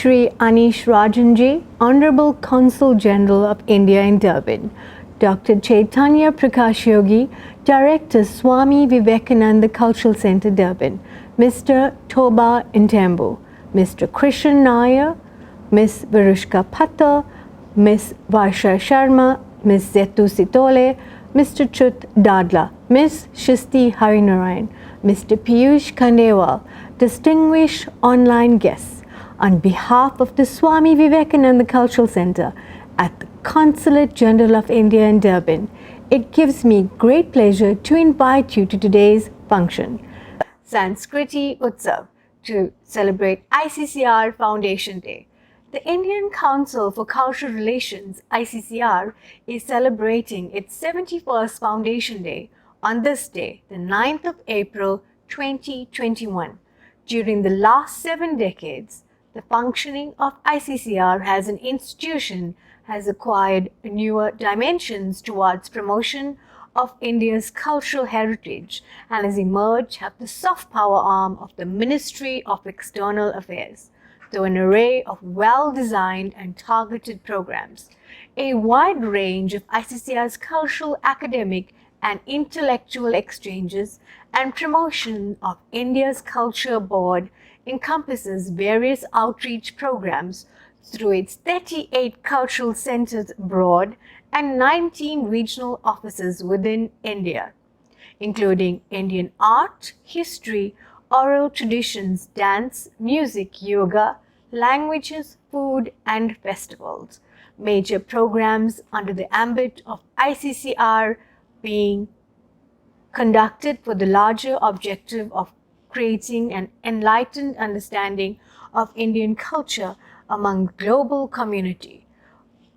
Shri Anish Rajanji, Honorable Consul General of India in Durban, Dr. Chaitanya Prakash Yogi, Director, Swami Vivekananda Cultural Centre, Durban, Mr. Toba Intembu, Mr. Krishan Nair, Ms. Varushka Patta, Ms. Varsha Sharma, Ms. Zetu Sitole, Mr. Chut Dadla, Ms. Shisti Harinarayan, Mr. Piyush Khandewal, distinguished online guests, on behalf of the Swami Vivekananda Cultural Centre at the Consulate General of India in Durban, it gives me great pleasure to invite you to today's function, Sanskriti Utsav, to celebrate ICCR Foundation Day. The Indian Council for Cultural Relations, ICCR, is celebrating its 71st Foundation Day on this day, the 9th of April 2021. During the last 7 decades, the functioning of ICCR as an institution has acquired newer dimensions towards promotion of India's cultural heritage and has emerged as the soft power arm of the Ministry of External Affairs through an array of well-designed and targeted programs. A wide range of ICCR's cultural, academic, and intellectual exchanges and promotion of India's Culture Board encompasses various outreach programs through its 38 cultural centers abroad and 19 regional offices within India, including Indian art, history, oral traditions, dance, music, yoga, languages, food, and festivals. Major programs under the ambit of ICCR being conducted for the larger objective of creating an enlightened understanding of Indian culture among the global community.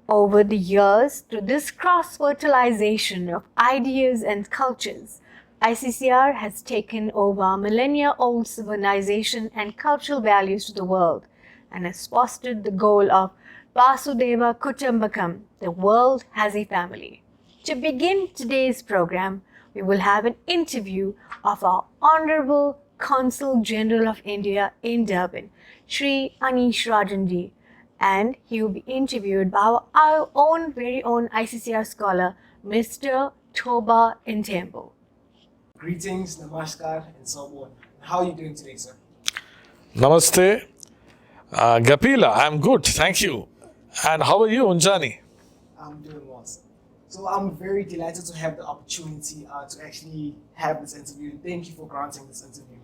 Over the years, through this cross-fertilization of ideas and cultures, ICCR has taken over millennia-old civilization and cultural values to the world and has fostered the goal of Vasudeva Kutumbakam, the world has a family. To begin today's program, we will have an interview of our Honorable Consul General of India in Durban, Shri Anish Rajanji, and he will be interviewed by our very own ICCR scholar, Mr. Toba Intembu. Greetings, namaskar, and so on. How are you doing today, sir? Namaste. Gapila, I'm good, thank you. And how are you, Unjani? I'm doing well, sir. So I'm very delighted to have the opportunity to actually have this interview. Thank you for granting this interview.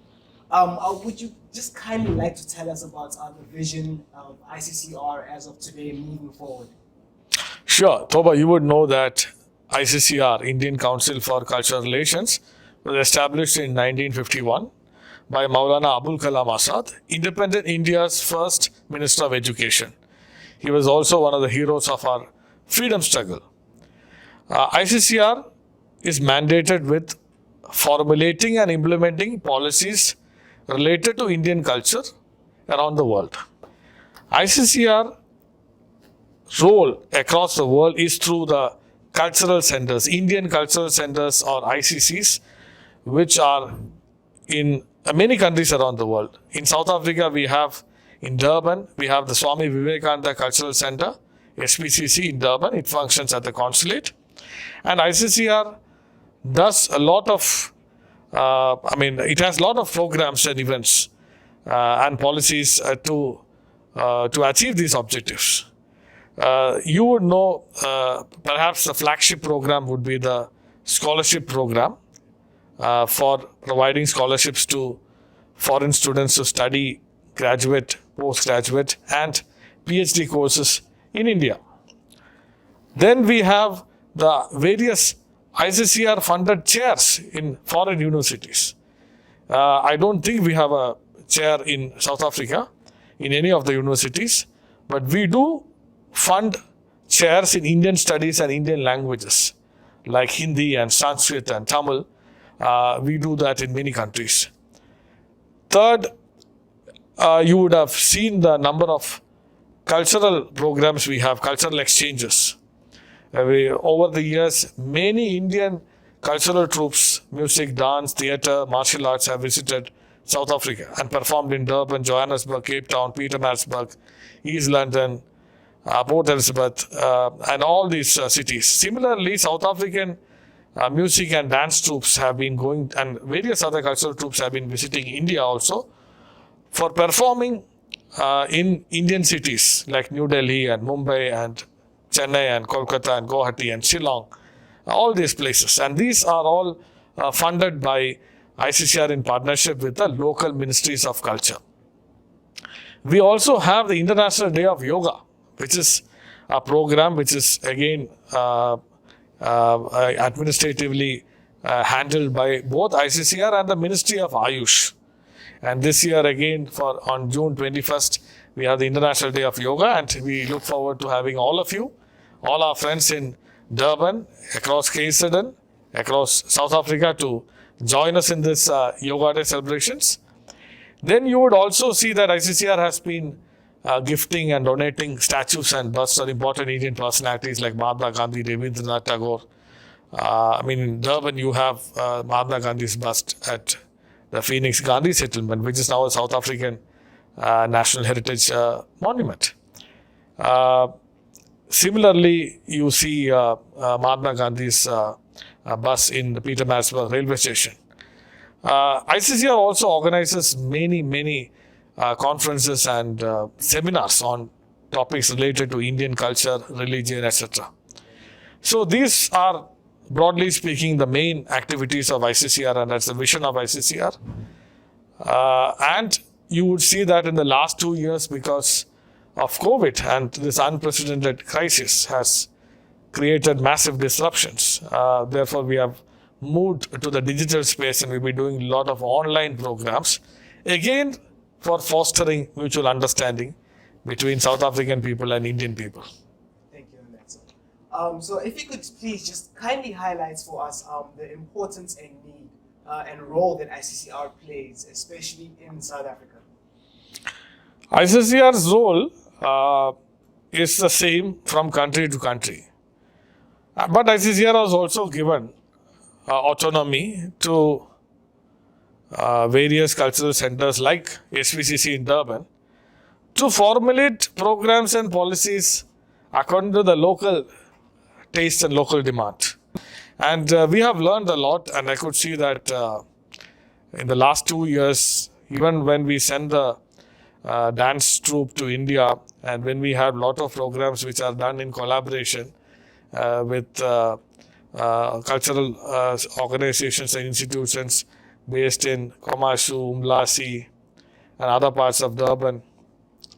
Would you just kindly like to tell us about the vision of ICCR as of today moving forward? Sure. Toba, you would know that ICCR, Indian Council for Cultural Relations, was established in 1951 by Maulana Abul Kalam Azad, independent India's first Minister of Education. He was also one of the heroes of our freedom struggle. ICCR is mandated with formulating and implementing policies related to Indian culture around the world. ICCR role across the world is through the cultural centers, Indian cultural centers or ICCs, which are in many countries around the world. In South Africa, we have in Durban, we have the Swami Vivekananda Cultural Centre, SPCC in Durban. It functions at the consulate. And ICCR does a lot of, it has a lot of programs and events and policies to achieve these objectives. You would know, perhaps the flagship program would be the scholarship program for providing scholarships to foreign students to study graduate, postgraduate, and PhD courses in India. Then we have the various ICCR funded chairs in foreign universities. I don't think we have a chair in South Africa in any of the universities, but we do fund chairs in Indian studies and Indian languages like Hindi and Sanskrit and Tamil. We do that in many countries. Third, you would have seen the number of cultural programs we have, cultural exchanges. Over the years, many Indian cultural troupes, music, dance, theatre, martial arts have visited South Africa, and performed in Durban, Johannesburg, Cape Town, Pietermaritzburg, East London, Port Elizabeth, and all these cities. Similarly, South African music and dance troupes have been going, and various other cultural troupes have been visiting India also for performing in Indian cities like New Delhi and Mumbai and Chennai and Kolkata and Guwahati and Shillong, all these places. And these are all funded by ICCR in partnership with the local ministries of culture. We also have the International Day of Yoga, which is a program which is again administratively handled by both ICCR and the Ministry of Ayush. And this year again, on June 21st, we have the International Day of Yoga, and we look forward to having all of you, all our friends in Durban, across KZN, across South Africa, to join us in this Yoga Day celebrations. Then you would also see that ICCR has been gifting and donating statues and busts of important Indian personalities like Mahatma Gandhi, Rabindranath Tagore. In Durban, you have Mahatma Gandhi's bust at the Phoenix Gandhi Settlement, which is now a South African National Heritage Monument. Similarly, you see Mahatma Gandhi's bus in the Pietermaritzburg railway station. ICCR also organizes many conferences and seminars on topics related to Indian culture, religion, etc. So these are, broadly speaking, the main activities of ICCR, and that's the vision of ICCR. And you would see that in the last 2 years, because of COVID and this unprecedented crisis has created massive disruptions. Therefore, we have moved to the digital space, and we'll be doing a lot of online programs, again for fostering mutual understanding between South African people and Indian people. Thank you on that, sir. So if you could please just kindly highlight for us the importance and need and role that ICCR plays, especially in South Africa. ICCR's role is the same from country to country. But ICCR was also given autonomy to various cultural centers like SVCC in Durban to formulate programs and policies according to the local taste and local demand. And we have learned a lot, and I could see that in the last 2 years, even when we send the dance troupe to India, and when we have a lot of programs which are done in collaboration with cultural organizations and institutions based in Komashu, Umlasi, and other parts of Durban,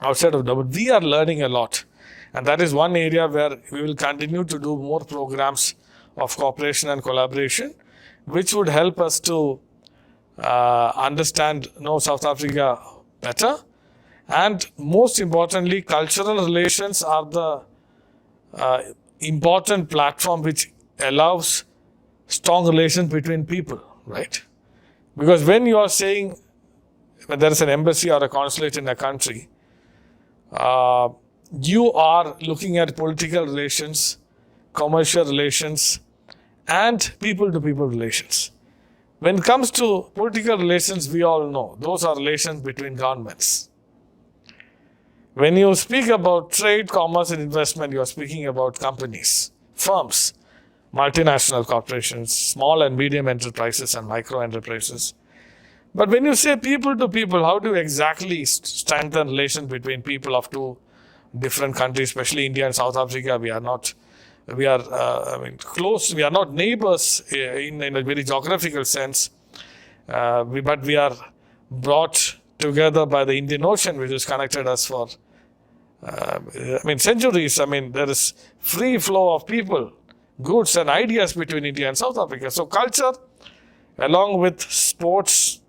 outside of Durban, we are learning a lot. And that is one area where we will continue to do more programs of cooperation and collaboration, which would help us to know South Africa better. And most importantly, cultural relations are the important platform which allows strong relations between people, right? Because when you are saying, when there is an embassy or a consulate in a country, you are looking at political relations, commercial relations, and people-to-people relations. When it comes to political relations, we all know those are relations between governments. When you speak about trade, commerce, and investment, you are speaking about companies, firms, multinational corporations, small and medium enterprises, and micro enterprises. But when you say people to people, how do you exactly strengthen relations between people of two different countries, especially India and South Africa? We are close. We are not neighbors in a very geographical sense, but we are brought together by the Indian Ocean, which has connected us for centuries. There is free flow of people, goods, and ideas between India and South Africa. So culture, along with sports,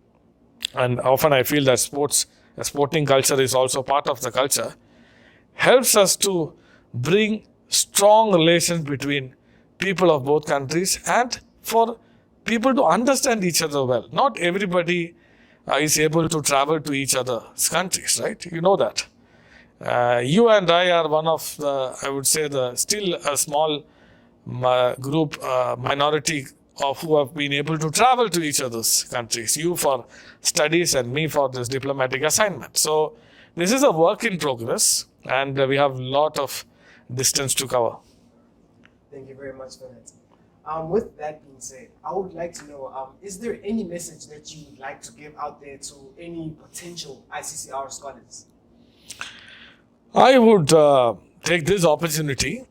and often I feel that sporting culture is also part of the culture, helps us to bring strong relations between people of both countries and for people to understand each other well. Not everybody is able to travel to each other's countries, right? You know that. You and I are one of the, I would say, still a small group, minority of who have been able to travel to each other's countries. You for studies and me for this diplomatic assignment. So this is a work in progress, and we have a lot of distance to cover. Thank you very much for that. With that being said, I would like to know, is there any message that you would like to give out there to any potential ICCR scholars? I would take this opportunity,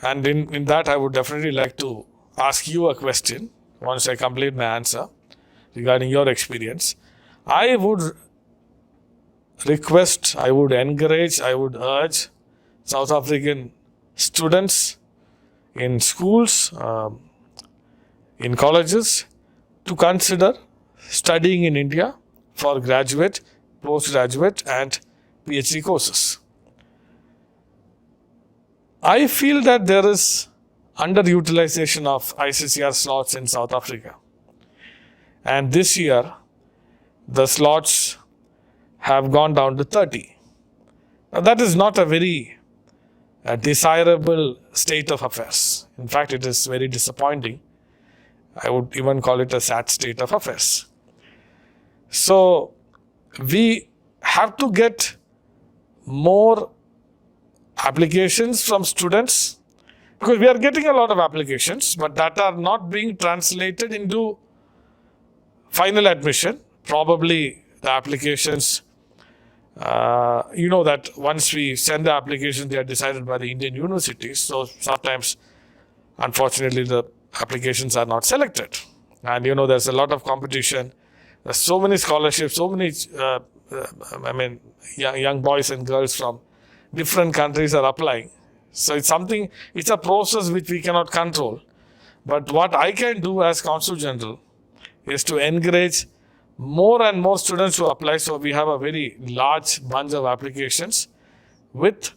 and in that I would definitely like to ask you a question once I complete my answer regarding your experience. I would request, I would encourage, I would urge South African students in schools, in colleges, to consider studying in India for graduate, postgraduate and PhD courses. I feel that there is underutilization of ICCR slots in South Africa. And this year, the slots have gone down to 30. Now, that is not a very desirable state of affairs. In fact, it is very disappointing. I would even call it a sad state of affairs. So, we have to get more applications from students, because we are getting a lot of applications, but that are not being translated into final admission. Probably the applications, that once we send the applications, they are decided by the Indian universities. So sometimes, unfortunately, the applications are not selected. And there's a lot of competition. There's so many scholarships, so many, young boys and girls from different countries are applying. So it's a process which we cannot control. But what I can do as Consul General is to encourage more and more students to apply. So we have a very large bunch of applications with,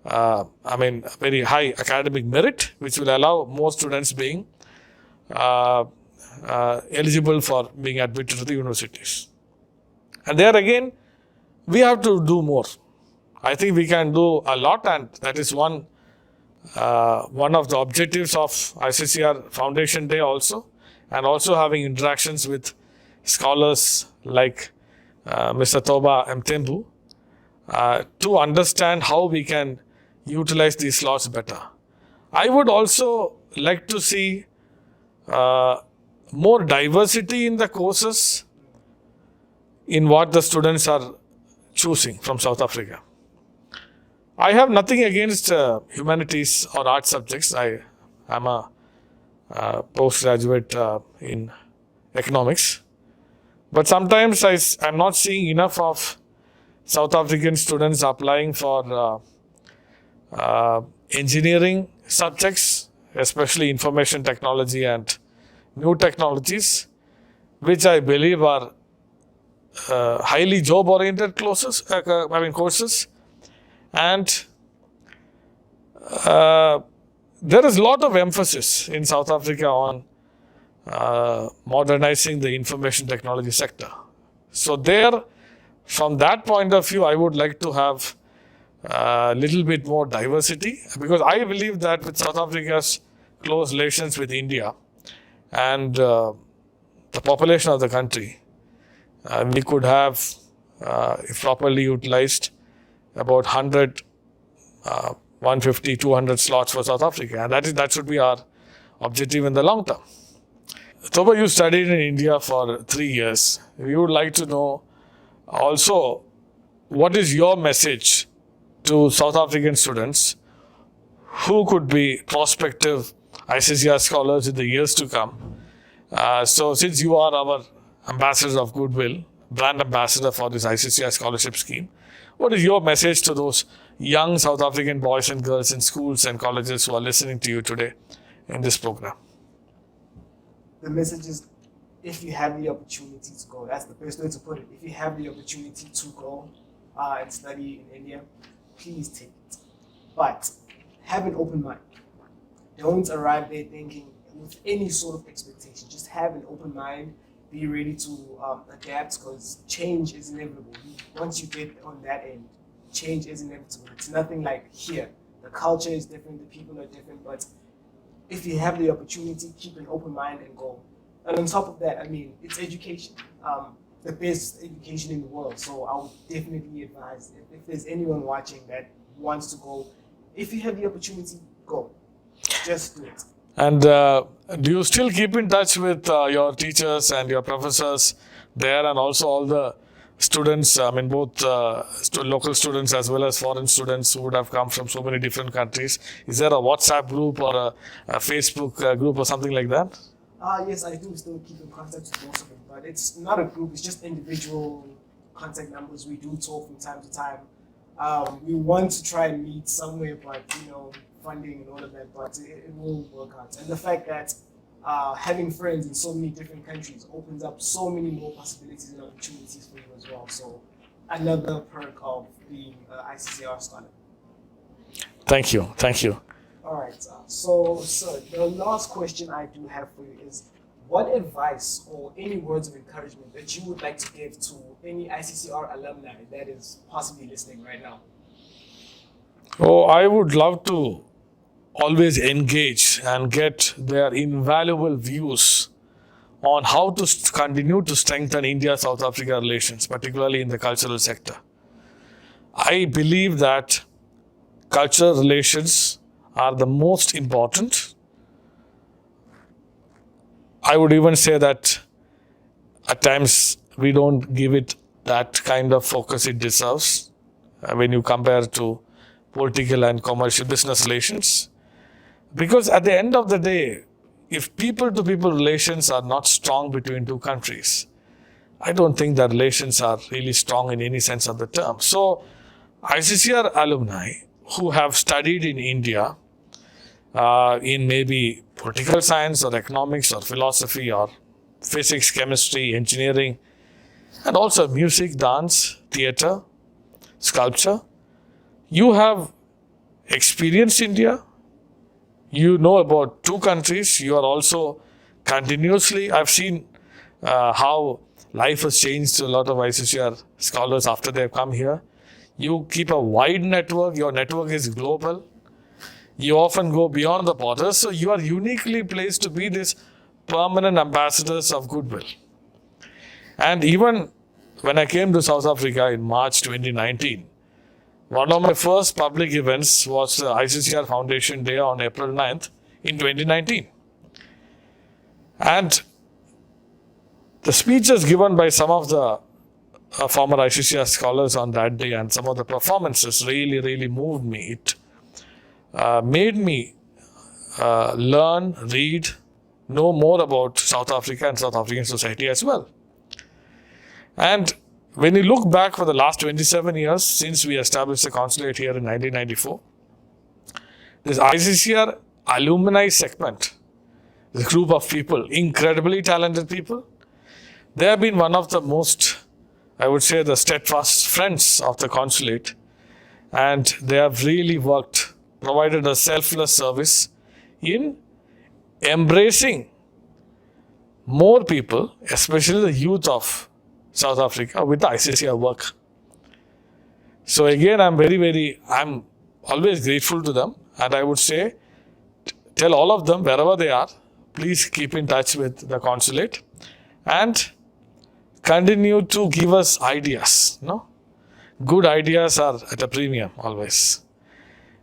very high academic merit, which will allow more students being eligible for being admitted to the universities. And there again, we have to do more. I think we can do a lot, and that is one of the objectives of ICCR Foundation Day also, and also having interactions with scholars like Mr. Toba Mtembu to understand how we can utilize these slots better. I would also like to see more diversity in the courses in what the students are choosing from South Africa. I have nothing against humanities or art subjects. I am a postgraduate in economics. But sometimes I'm not seeing enough of South African students applying for engineering subjects, especially information technology and new technologies, which I believe are highly job-oriented courses. And there is a lot of emphasis in South Africa on modernizing the information technology sector. So from that point of view, I would like to have a little bit more diversity, because I believe that with South Africa's close relations with India and the population of the country, we could have, if properly utilized, about 100, 150, 200 slots for South Africa. And that should be our objective in the long term. Toba, you studied in India for 3 years. We would like to know also, what is your message to South African students who could be prospective ICCR scholars in the years to come? So since you are our ambassador of goodwill, brand ambassador for this ICCR scholarship scheme, what is your message to those young South African boys and girls in schools and colleges who are listening to you today in this program? The message is, if you have the opportunity to go, that's the best way to put it. If you have the opportunity to go and study in India, please take it. But have an open mind. Don't arrive there thinking with any sort of expectation. Just have an open mind. Be ready to adapt, because change is inevitable. Once you get on that end, change is inevitable. It's nothing like here. The culture is different, the people are different, but if you have the opportunity, keep an open mind and go. And on top of that, I mean, it's education, the best education in the world. So I would definitely advise if there's anyone watching that wants to go, if you have the opportunity, go. Just do it. And do you still keep in touch with your teachers and your professors there, and also all the students, I mean both local students as well as foreign students who would have come from so many different countries? Is there a WhatsApp group or a Facebook group or something like that? Yes, I do still keep in contact with most of them, but it's not a group, it's just individual contact numbers. We do talk from time to time. We want to try and meet somewhere, but funding and all of that, but it will work out. And the fact that having friends in so many different countries opens up so many more possibilities and opportunities for you as well. So another perk of being an ICCR scholar. Thank you. Thank you. All right. So the last question I do have for you is, what advice or any words of encouragement that you would like to give to any ICCR alumni that is possibly listening right now? Oh, I would love to always engage and get their invaluable views on how to continue to strengthen India-South Africa relations, particularly in the cultural sector. I believe that cultural relations are the most important. I would even say that at times we don't give it that kind of focus it deserves when you compare to political and commercial business relations. Because at the end of the day, if people-to-people relations are not strong between two countries, I don't think that relations are really strong in any sense of the term. So, ICCR alumni who have studied in India in maybe political science or economics or philosophy or physics, chemistry, engineering, and also music, dance, theatre, sculpture, you have experienced India. You know about two countries. You are also continuously, I've seen how life has changed to a lot of ICCR scholars after they've come here. You keep a wide network. Your network is global. You often go beyond the borders. So you are uniquely placed to be this permanent ambassadors of goodwill. And even when I came to South Africa in March 2019, one of my first public events was the ICCR Foundation Day on April 9th in 2019. And the speeches given by some of the former ICCR scholars on that day and some of the performances really moved me. It made me learn, read, know more about South Africa and South African society as well. And when you look back for the last 27 years since we established the consulate here in 1994, this ICCR alumni segment, this group of people, incredibly talented people, they have been one of the most, I would say, the steadfast friends of the consulate, and they have really worked, provided a selfless service in embracing more people, especially the youth of South Africa, with the ICCR work. So again, I'm always grateful to them, and I would say, tell all of them wherever they are, please keep in touch with the consulate and continue to give us ideas. Good ideas are at a premium always.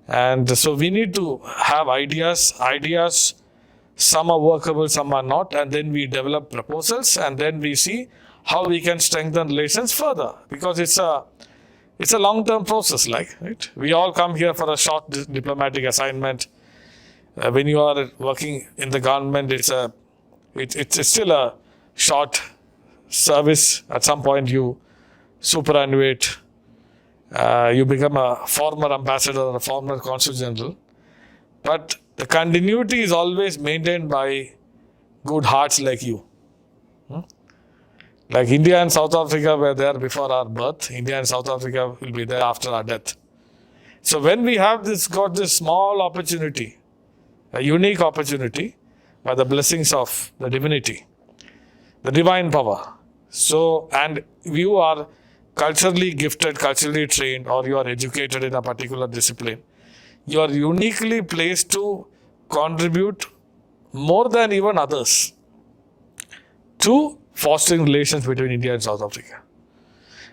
And so we need to have ideas, some are workable, some are not, and then we develop proposals, and then we see how we can strengthen relations further, because it's a long-term process, right? We all come here for a short diplomatic assignment. When you are working in the government, it's still a short service. At some point, you superannuate. You become a former ambassador or a former consul general. But the continuity is always maintained by good hearts like you. Like India and South Africa were there before our birth. India and South Africa will be there after our death. So when we have got this small opportunity, a unique opportunity, by the blessings of the divinity, the divine power. So, and you are culturally gifted, culturally trained, or you are educated in a particular discipline, you are uniquely placed to contribute more than even others, to fostering relations between India and South Africa.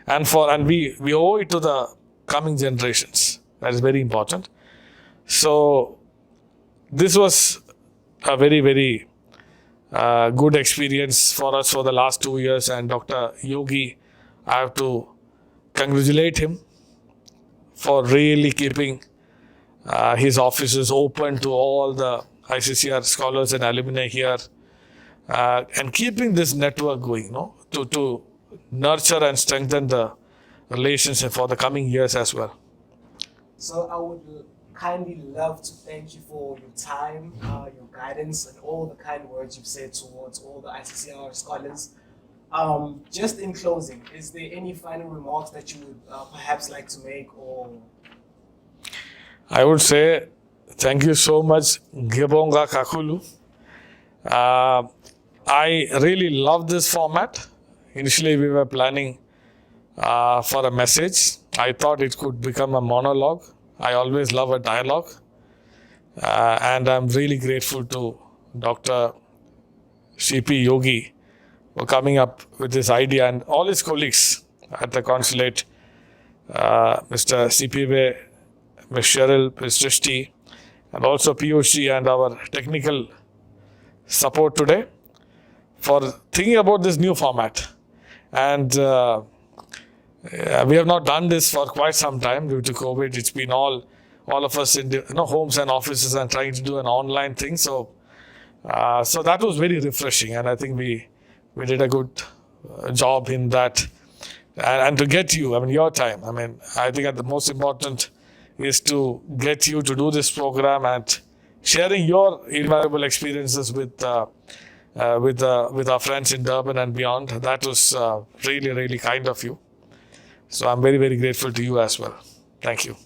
And we owe it to the coming generations. That is very important. So this was a very, very good experience for us for the last 2 years. And Dr. Yogi, I have to congratulate him for really keeping his offices open to all the ICCR scholars and alumni here, and keeping this network going, to nurture and strengthen the relationship for the coming years as well. So I would kindly love to thank you for your time, your guidance, and all the kind words you've said towards all the ICCR scholars. Just in closing, is there any final remarks that you would perhaps like to make, or? I would say thank you so much, Gibonga Kakulu. I really love this format. Initially, we were planning for a message. I thought it could become a monologue. I always love a dialogue. And I'm really grateful to Dr. C.P. Yogi for coming up with this idea, and all his colleagues at the consulate, Mr. C.P. Ms. Cheryl, Ms. Srishti, and also POC and our technical support today for thinking about this new format. And we have not done this for quite some time due to COVID. It's been all of us in homes and offices and trying to do an online thing. So that was very refreshing, and I think we did a good job in that. And to get you, your time. I think the most important is to get you to do this program and sharing your invaluable experiences with our friends in Durban and beyond. That was really, really kind of you. So I'm very, very grateful to you as well. Thank you.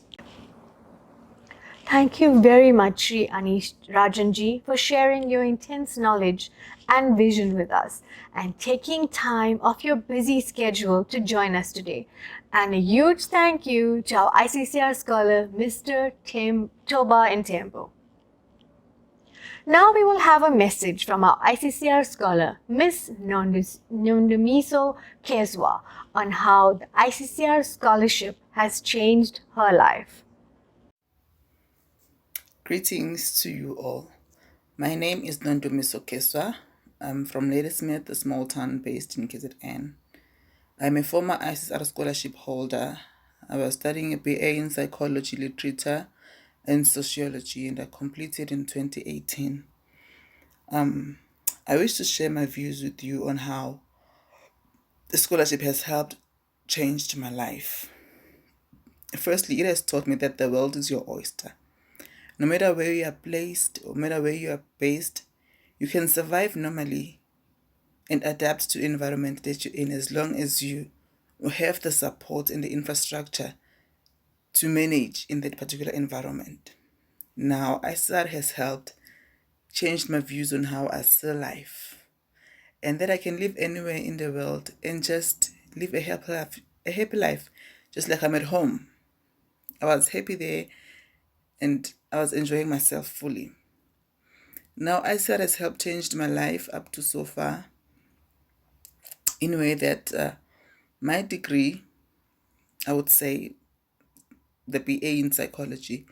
Thank you very much, Sri Anish Rajanji, for sharing your intense knowledge and vision with us and taking time off your busy schedule to join us today. And a huge thank you to our ICCR scholar, Mr. Toba Ntembo. Now we will have a message from our ICCR scholar, Ms. Nondumiso Kezwa, on how the ICCR scholarship has changed her life. Greetings to you all. My name is Nondumiso Kezwa. I'm from Ladysmith, a small town based in KZN. I'm a former ICCR scholarship holder. I was studying a BA in psychology, literature, and sociology, and I completed in 2018. I wish to share my views with you on how the scholarship has helped change my life. Firstly, it has taught me that the world is your oyster. No matter where you are placed or no matter where you are based, you can survive normally and adapt to the environment that you're in as long as you have the support and the infrastructure to manage in that particular environment. Now, ICCR has helped change my views on how I see life, and that I can live anywhere in the world and just live a happy life, just like I'm at home. I was happy there and I was enjoying myself fully. Now, ICCR has helped change my life up to so far in a way that my degree, I would say the BA in psychology,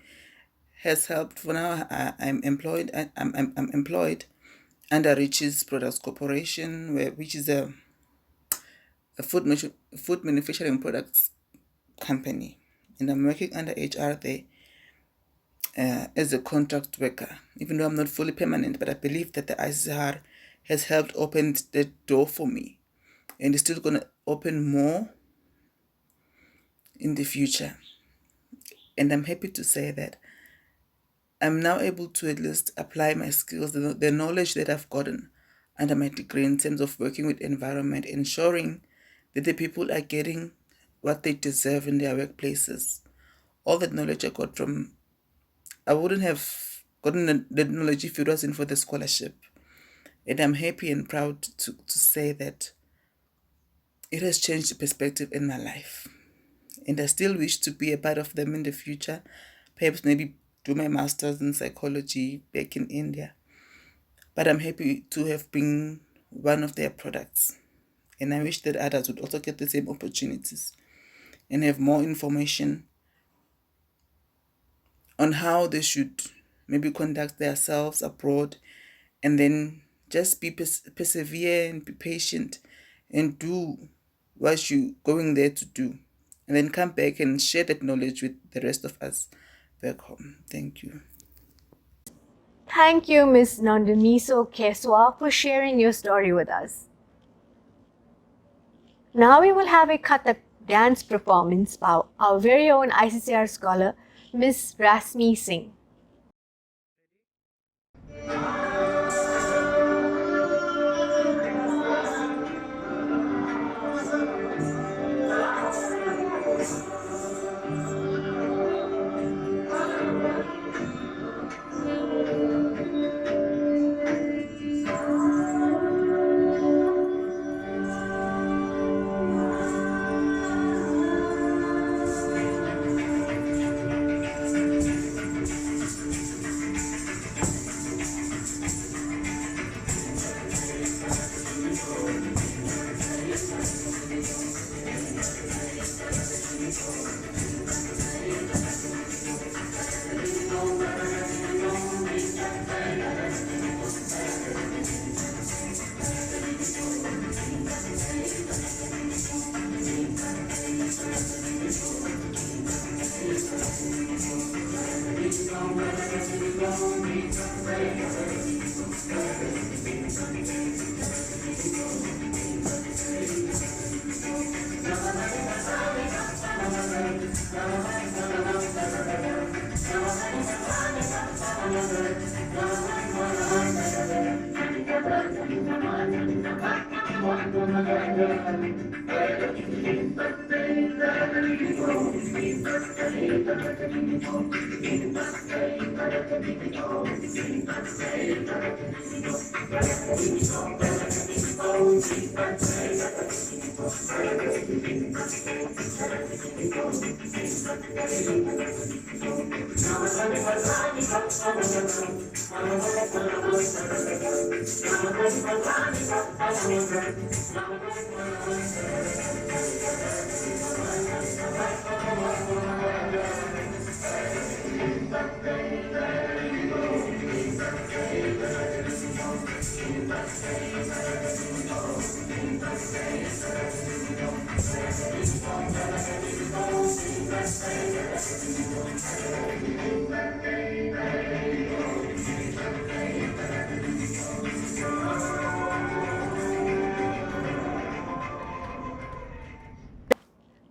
has helped. For now, I'm employed. I'm employed under Rich's Products Corporation, which is a food manufacturing products company, and I'm working under HR there as a contract worker. Even though I'm not fully permanent, but I believe that the ICCR has helped open the door for me, and it's still going to open more in the future. And I'm happy to say that I'm now able to at least apply my skills, the knowledge that I've gotten under my degree in terms of working with environment, ensuring that the people are getting what they deserve in their workplaces. All that knowledge I got from, I wouldn't have gotten the knowledge if it wasn't for the scholarship. And I'm happy and proud to say that it has changed the perspective in my life. And I still wish to be a part of them in the future, perhaps maybe do my master's in psychology back in India. but I'm happy to have been one of their products. And I wish that others would also get the same opportunities and have more information on how they should maybe conduct themselves abroad, and then just be persevere and be patient and do what you're going there to do, and then come back and share that knowledge with the rest of us back home. Thank you. Thank you, Ms. Nandaniso Keswa, for sharing your story with us. Now we will have a Kathak dance performance by our very own ICCR scholar, Ms. Rasmi Singh.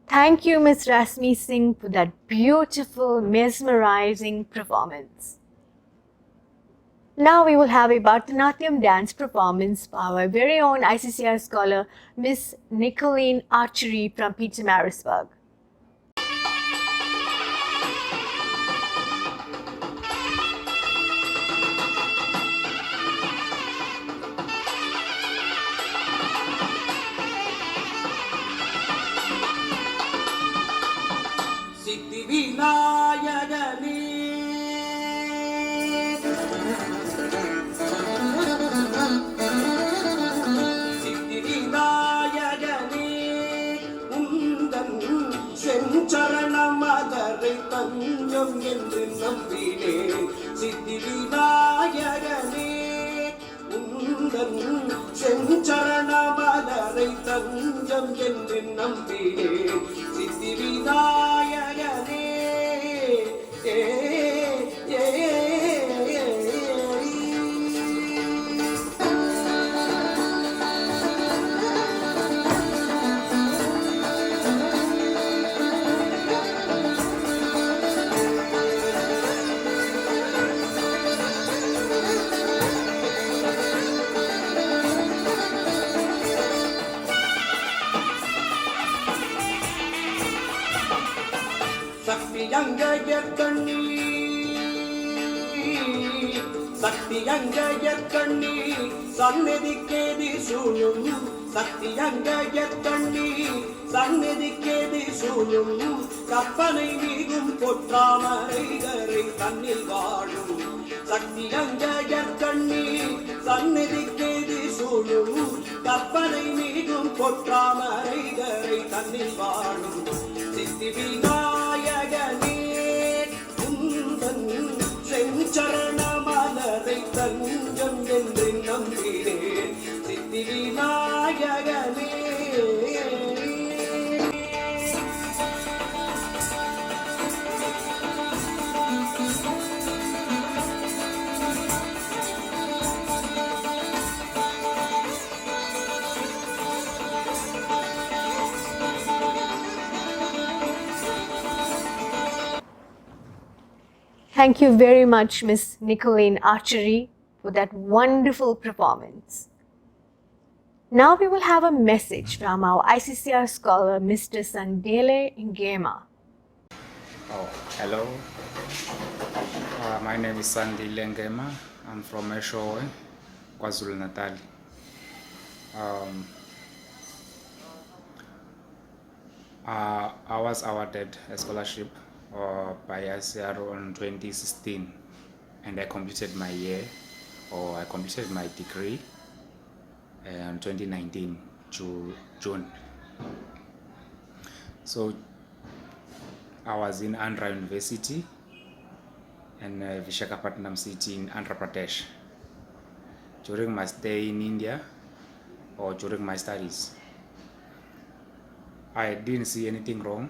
Thank you, Ms. Rasmi Singh, for that beautiful, mesmerizing performance. Now we will have a Bharatanatyam dance performance by our very own ICCR scholar, Ms. Nicolene Archery from Pietermaritzburg. தஞ்சம் என்று நம்பினே சித்தி விநாயகனே உந்தன் செஞ்சரண மலரை தஞ்சம் என்று நம்பினே சித்தி விநாயகனே சக்தியங்கயற்கண்ணி சந்நிதிக்கேதி சூழும் சக்தியங்கயற்கண்ணி சந்நிதிக்கேதி சூழும் கற்பனை மீகும் பொற்றாமரைகரை தன்னில் வாழும் சக்தியங்கயற்கண்ணி பொற்றாமரைகளை தன்னில் வாழும் சித்தி விநாயகனே உந்தன் செஞ்சரண மலரை தஞ்சம் என்று நம்பினேன் சித்தி விநாயகனே. Thank you very much, Miss Nicolene Archery, for that wonderful performance. Now we will have a message from our ICCR scholar, Mr. Sandile Ngema. Oh, hello. My name is Sandile Ngema. I'm from Eshowe, KwaZulu Natal. I was awarded a scholarship by ICCR in 2016, and I completed my year, or I completed my degree in 2019 June. So I was in Andhra University in Visakhapatnam city in Andhra Pradesh during my stay in India, or during my studies. I didn't see anything wrong,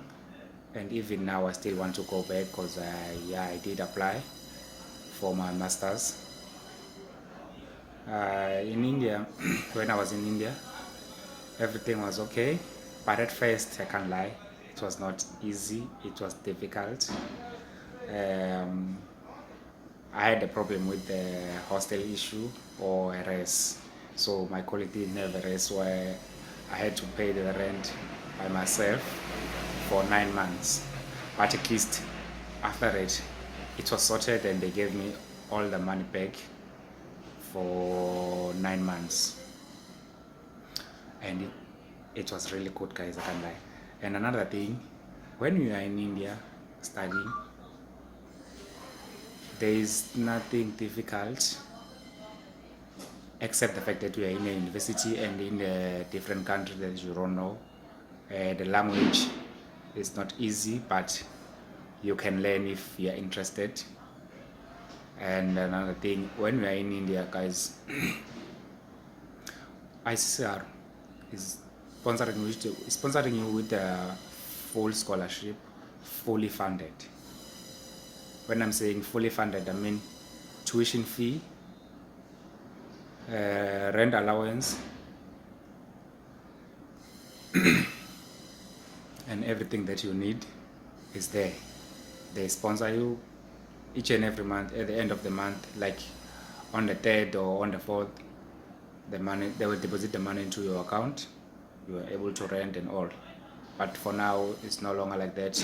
and even now I still want to go back because I did apply for my master's. In India, when I was in India, everything was okay, but at first, I can't lie, it was not easy, it was difficult. I had a problem with the hostel issue or arrears, so my quality never arrears where I had to pay the rent by myself for 9 months, but at least after it was sorted and they gave me all the money back for 9 months, and it was really good, guys, I can't lie. And another thing, when you are in India studying, there is nothing difficult except the fact that you are in a university and in a different country that you don't know. The language is not easy, but you can learn if you are interested. And another thing, when we are in India, guys, ICCR is sponsoring you with a full scholarship, fully funded. When I'm saying fully funded, I mean tuition fee, rent allowance, and everything that you need is there. They sponsor you each and every month. At the end of the month, like on the 3rd or on the 4th, the money, they will deposit the money into your account. You are able to rent and all. But for now, it's no longer like that.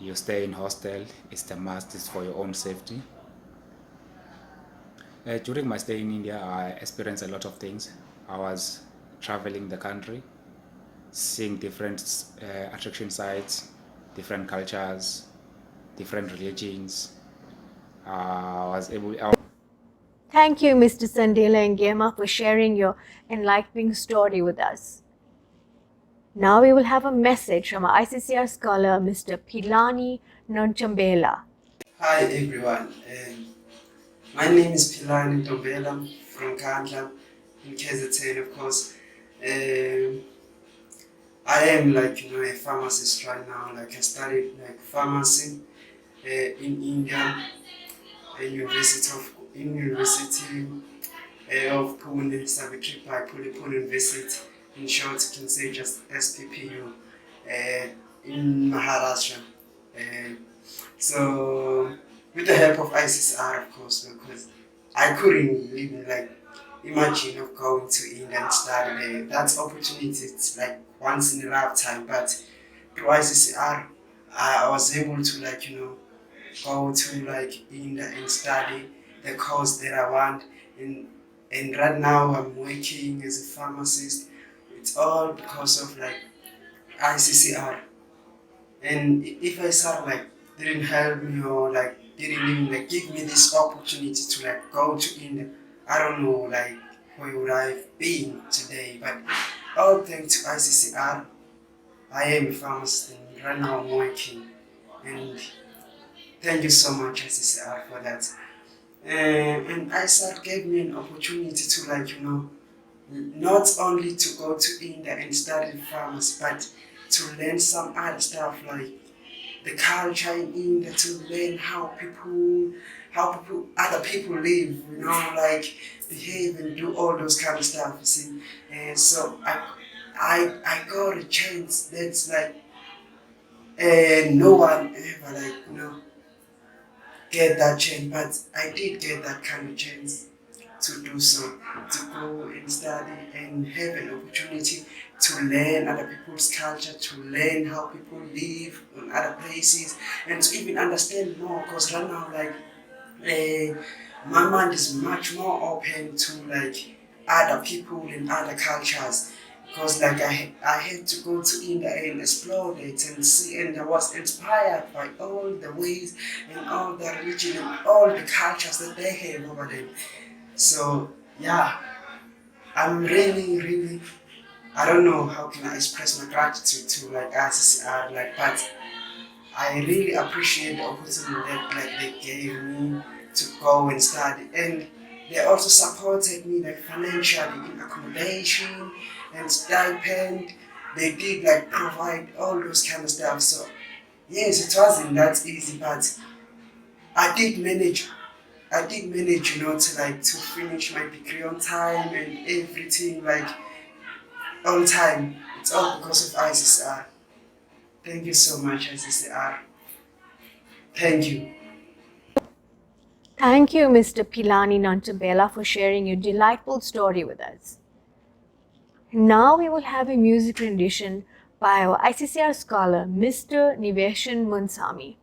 You stay in hostel, it's the must, it's for your own safety. During my stay in India, I experienced a lot of things. I was traveling the country, seeing different attraction sites, different cultures, different religions. Thank you, Mr. Sandile Ngema, for sharing your enlightening story with us. Now we will have a message from our ICCR scholar, Mr. Pilani Nonchambela. Hi everyone, my name is Pilani Ntombela from Kandla in KZN, of course. I am a pharmacist right now. I studied pharmacy in India, University of Pune, Savitribai Pune University. In short, you can say just SPPU in Maharashtra. So with the help of ICCR, of course, because I couldn't even imagine of going to India and study there. That opportunity, it's once in a lifetime. But through ICCR, I was able to go to India and study the course that I want. And right now I'm working as a pharmacist. It's all because of ICCR. And if ICCR didn't help me or didn't even give me this opportunity to go to India, I don't know where would I have been today? But all thanks to ICCR, I am a pharmacist and right now I'm working. And thank you so much ICCR for that. And ICCR gave me an opportunity to not only to go to India and study pharmacy, but to learn some other stuff like the culture in India, to learn how other people live, like behave and do all those kind of stuff, you see. And so I got a chance that's like no one ever get that chance, but I did get that kind of chance to do so, to go and study and have an opportunity to learn other people's culture, to learn how people live in other places, and to even understand more. Because right now, my mind is much more open to other people and other cultures. Because I had to go to India and explore it and see, and I was inspired by all the ways and all the religion and all the cultures that they have over there. So yeah, I'm really, I don't know how can I express my gratitude to ICCR, but I really appreciate the opportunity that they gave me to go and study, and they also supported me financially in accommodation and stipend. They did provide all those kind of stuff. So yes, it wasn't that easy, but I did manage to finish my degree on time and everything on time. It's all because of ICCR. Thank you so much, ICCR. Thank you. Thank you, Mr. Pilani Nantabela, for sharing your delightful story with us. Now we will have a music rendition by our ICCR scholar, Mr. Niveshan Munsami.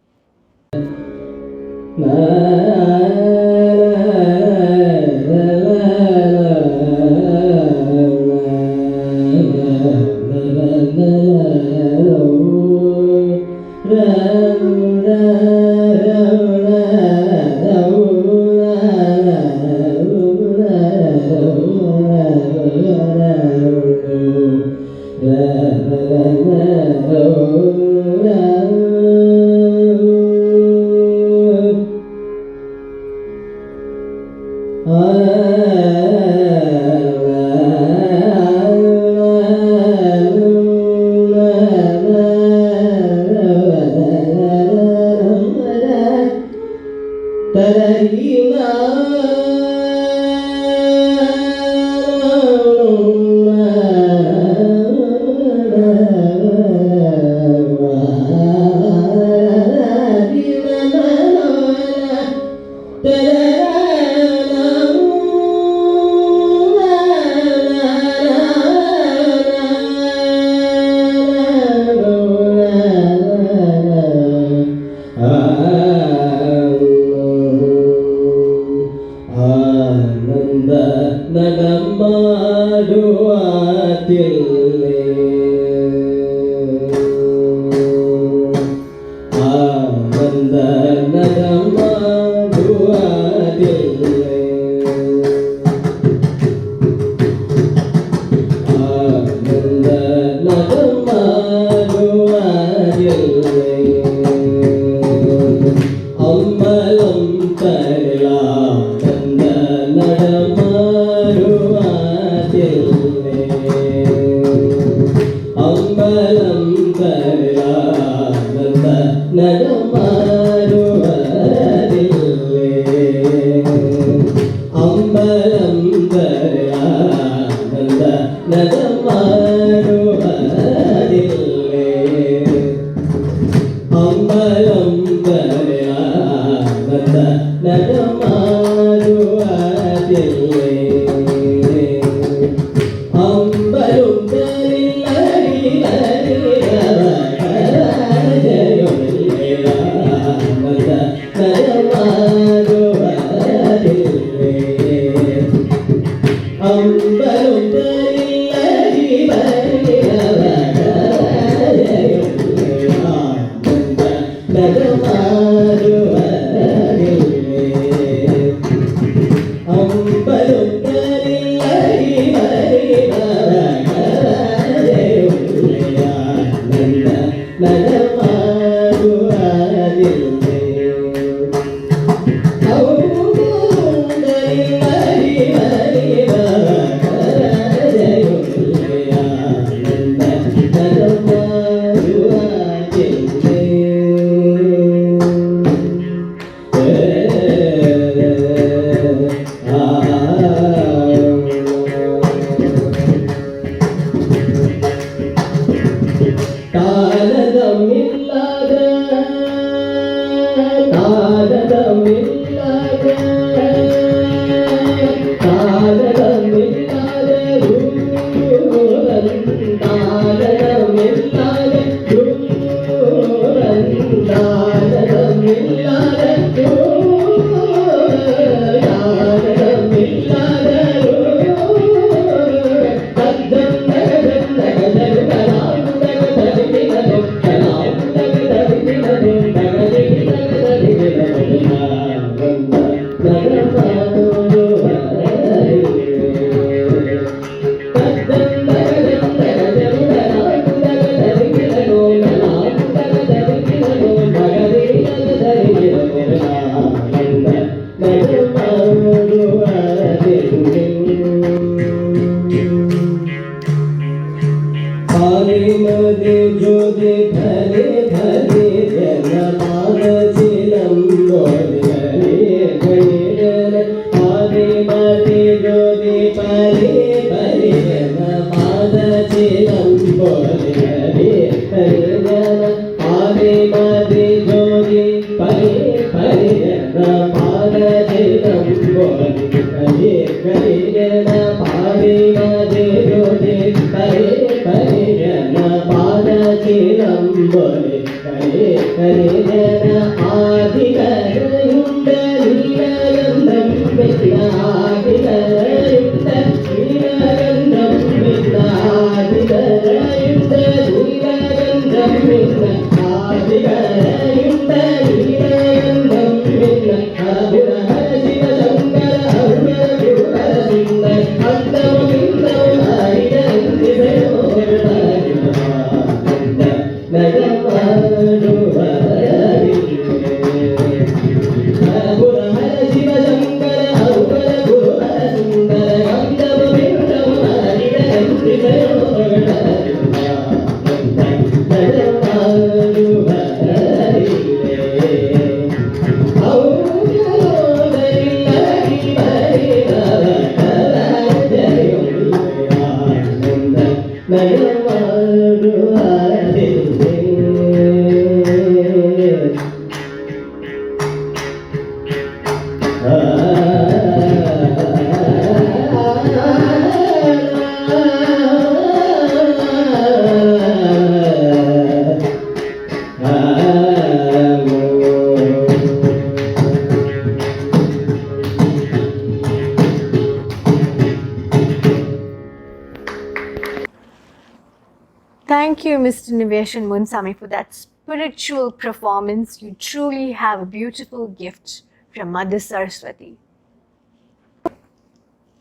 Thank you, Mr. Nivesh and Munsami, for that spiritual performance. You truly have a beautiful gift from Mother Saraswati.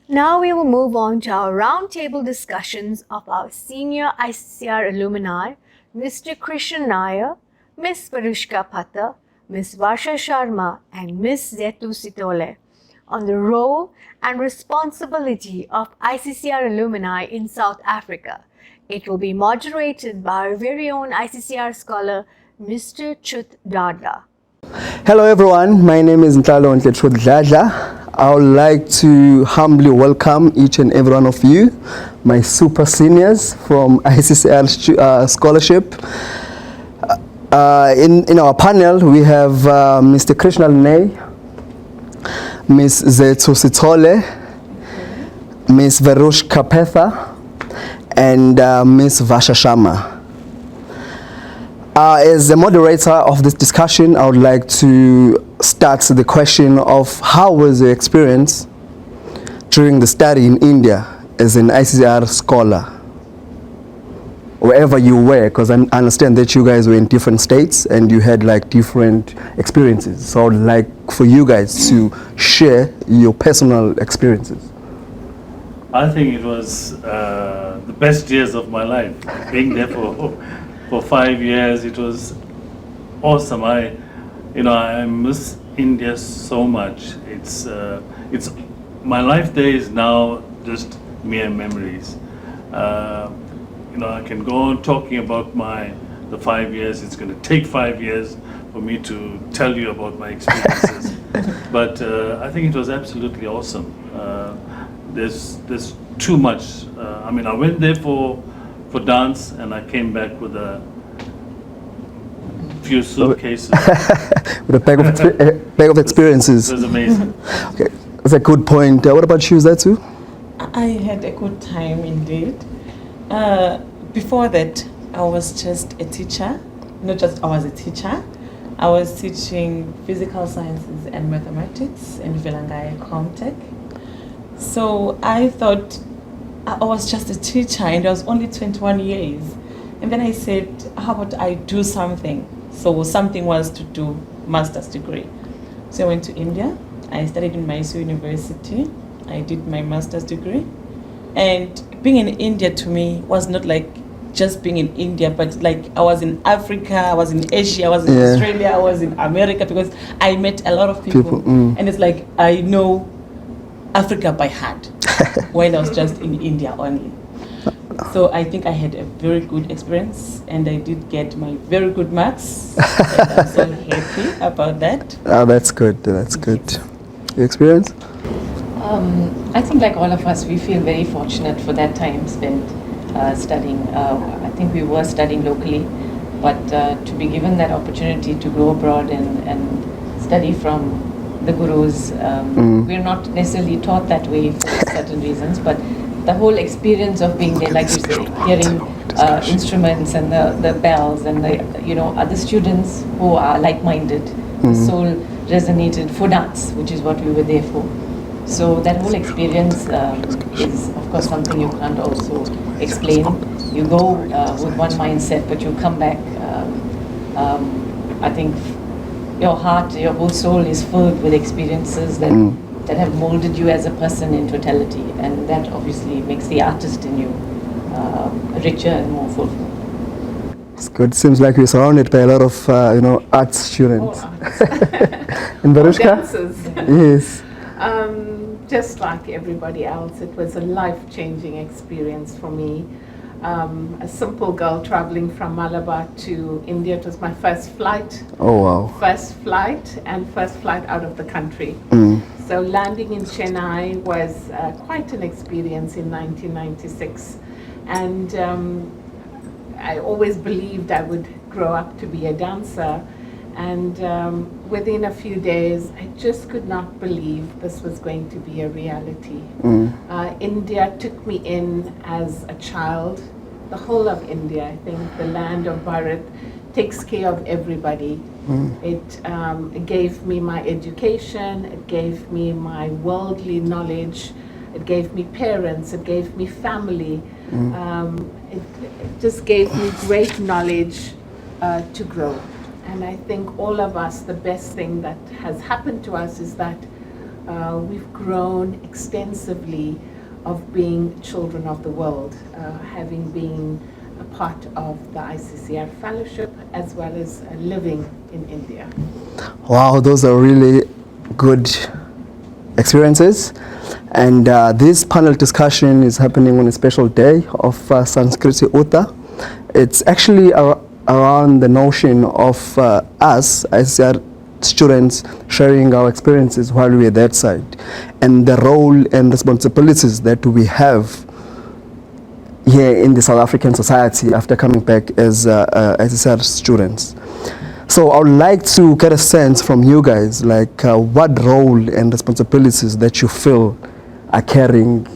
Now we will move on to our roundtable discussions of our senior ICCR alumni, Mr. Krishan Nair, Ms. Parushka Pata, Ms. Varsha Sharma, and Ms. Zetu Sitole on the role and responsibility of ICCR alumni in South Africa. It will be moderated by our very own ICCR scholar, Mr. Chut Dada. Hello everyone, my name is Ntalo Chut Dada. I would like to humbly welcome each and every one of you, my super seniors from ICCR Scholarship. In our panel, we have Mr. Krishna Nair, Ms. Zetu Sitole, Ms. Varushka Pata, and Ms. Varsha Sharma. As the moderator of this discussion, I would like to start the question of how was the experience during the study in India as an ICCR scholar, wherever you were, because I understand that you guys were in different states and you had like different experiences. So I would like for you guys to share your personal experiences. I think it was the best years of my life. Being there for 5 years, it was awesome. I miss India so much. It's my life there is now just mere memories. I can go on talking about the 5 years. It's going to take 5 years for me to tell you about my experiences. But I think it was absolutely awesome. There's too much. I went there for dance, and I came back with a few suitcases. With a bag of experiences. It was amazing. Okay, that's a good point. What about you, Zetu? I had a good time indeed. Before that, I was just a teacher. Not just I was a teacher. I was teaching physical sciences and mathematics in Vilangaya Comtech. So I thought I was just a teacher, and I was only 21 years. And then I said, how about I do something? So something was to do master's degree. So I went to India. I studied in Mysore University. I did my master's degree. And being in India to me was not like just being in India, but like I was in Africa, I was in Asia, I was in Australia, I was in America, because I met a lot of people. And it's like I know Africa by heart when I was just in India only. So I think I had a very good experience, and I did get my very good marks. And I'm so happy about that. Oh, that's good. That's good. Your experience? I think like all of us, we feel very fortunate for that time spent studying. I think we were studying locally, but to be given that opportunity to go abroad and study from the gurus. We're not necessarily taught that way for certain reasons, but the whole experience of being there, like you say, hearing instruments and the bells and the other students who are like-minded, the soul resonated for dance, which is what we were there for. So that whole experience is, of course, something you can't also explain. You go with one mindset, but you come back. I think your heart, your whole soul is filled with experiences that have molded you as a person in totality, and that obviously makes the artist in you richer and more fulfilled. It's good. Seems like we're surrounded by a lot of art students. And Barushka? Dancers. Yes. Just like everybody else, it was a life-changing experience for me. A simple girl traveling from Malabar to India. It was my first flight. Oh wow. First flight and first flight out of the country. So landing in Chennai was quite an experience in 1996. And I always believed I would grow up to be a dancer. And within a few days, I just could not believe this was going to be a reality. India took me in as a child. The whole of India, I think, the land of Bharat, takes care of everybody. It gave me my education, it gave me my worldly knowledge, it gave me parents, it gave me family. It just gave me great knowledge to grow. And I think all of us, the best thing that has happened to us is that we've grown extensively of being children of the world, having been a part of the ICCR fellowship as well as living in India. Wow, those are really good experiences. And this panel discussion is happening on a special day of Sanskriti Uta. It's actually around the notion of us as students sharing our experiences while we're that side, and the role and responsibilities that we have here in the South African society after coming back as ICCR students. So I would like to get a sense from you guys, like what role and responsibilities that you feel are carrying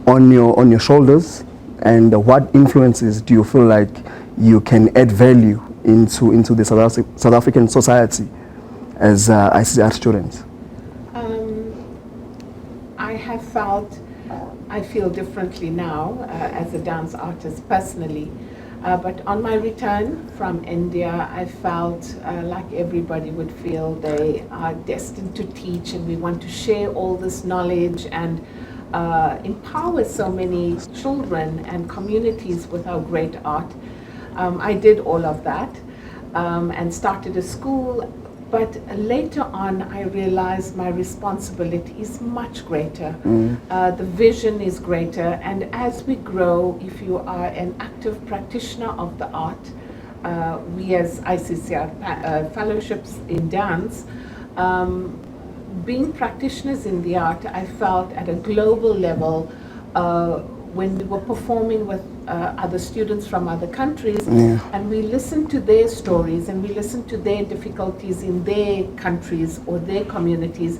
on your shoulders, and what influences do you feel like you can add value into the South African society as ICCR students? I feel differently now as a dance artist personally, but on my return from India, I felt like everybody would feel they are destined to teach, and we want to share all this knowledge and empower so many children and communities with our great art. I did all of that and started a school, but later on I realized my responsibility is much greater. The vision is greater, and as we grow, if you are an active practitioner of the art, we as ICCR fellowships in dance, being practitioners in the art, I felt at a global level, when we were performing with other students from other countries, and we listened to their stories and we listened to their difficulties in their countries or their communities.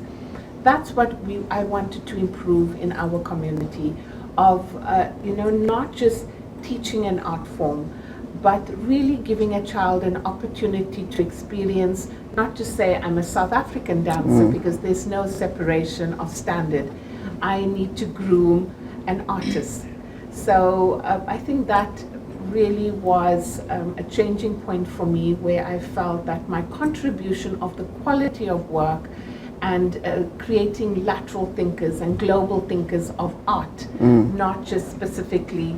That's what I wanted to improve in our community of, not just teaching an art form, but really giving a child an opportunity to experience, not to say I'm a South African dancer, because there's no separation of standard. I need to groom an artist. So I think that really was a changing point for me, where I felt that my contribution of the quality of work and creating lateral thinkers and global thinkers of art, not just specifically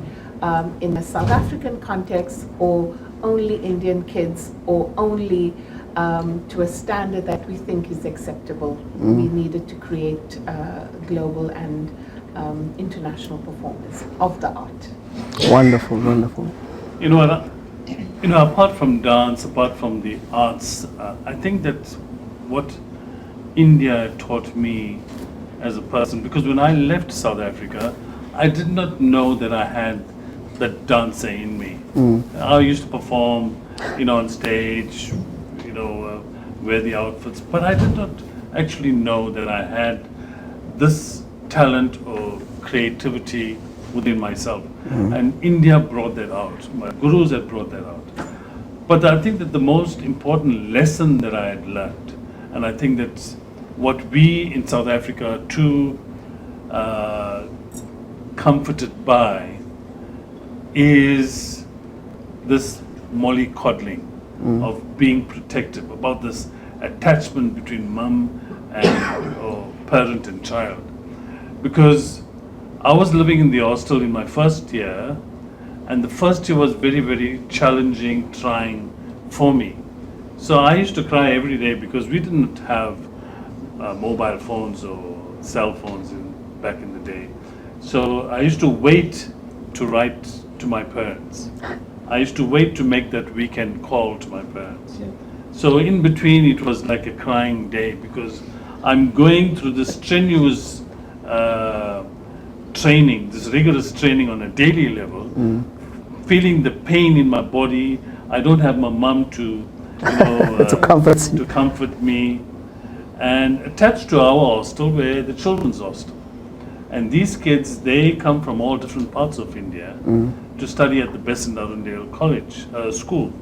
in the South African context or only Indian kids or only to a standard that we think is acceptable. We needed to create global and international performers of the art. Wonderful, wonderful. Apart from dance, apart from the arts, I think that what India taught me as a person, because when I left South Africa, I did not know that I had the dancer in me. I used to perform, on stage, wear the outfits, but I did not actually know that I had this talent or creativity within myself. And India brought that out. My gurus had brought that out. But I think that the most important lesson that I had learned, and I think that's what we in South Africa are too comforted by, is this mollycoddling of being protective, about this attachment between mum and or parent and child. Because I was living in the hostel in my first year, and the first year was very, very challenging, trying for me. So I used to cry every day because we didn't have mobile phones or cell phones back in the day. So I used to wait to write to my parents. I used to wait to make that weekend call to my parents. Yeah. So in between it was like a crying day because I'm going through this strenuous training, this rigorous training on a daily level, feeling the pain in my body. I don't have my mom to, to comfort me. And attached to our hostel were the children's hostel. And these kids, they come from all different parts of India to study at the Besant Arundale College, school.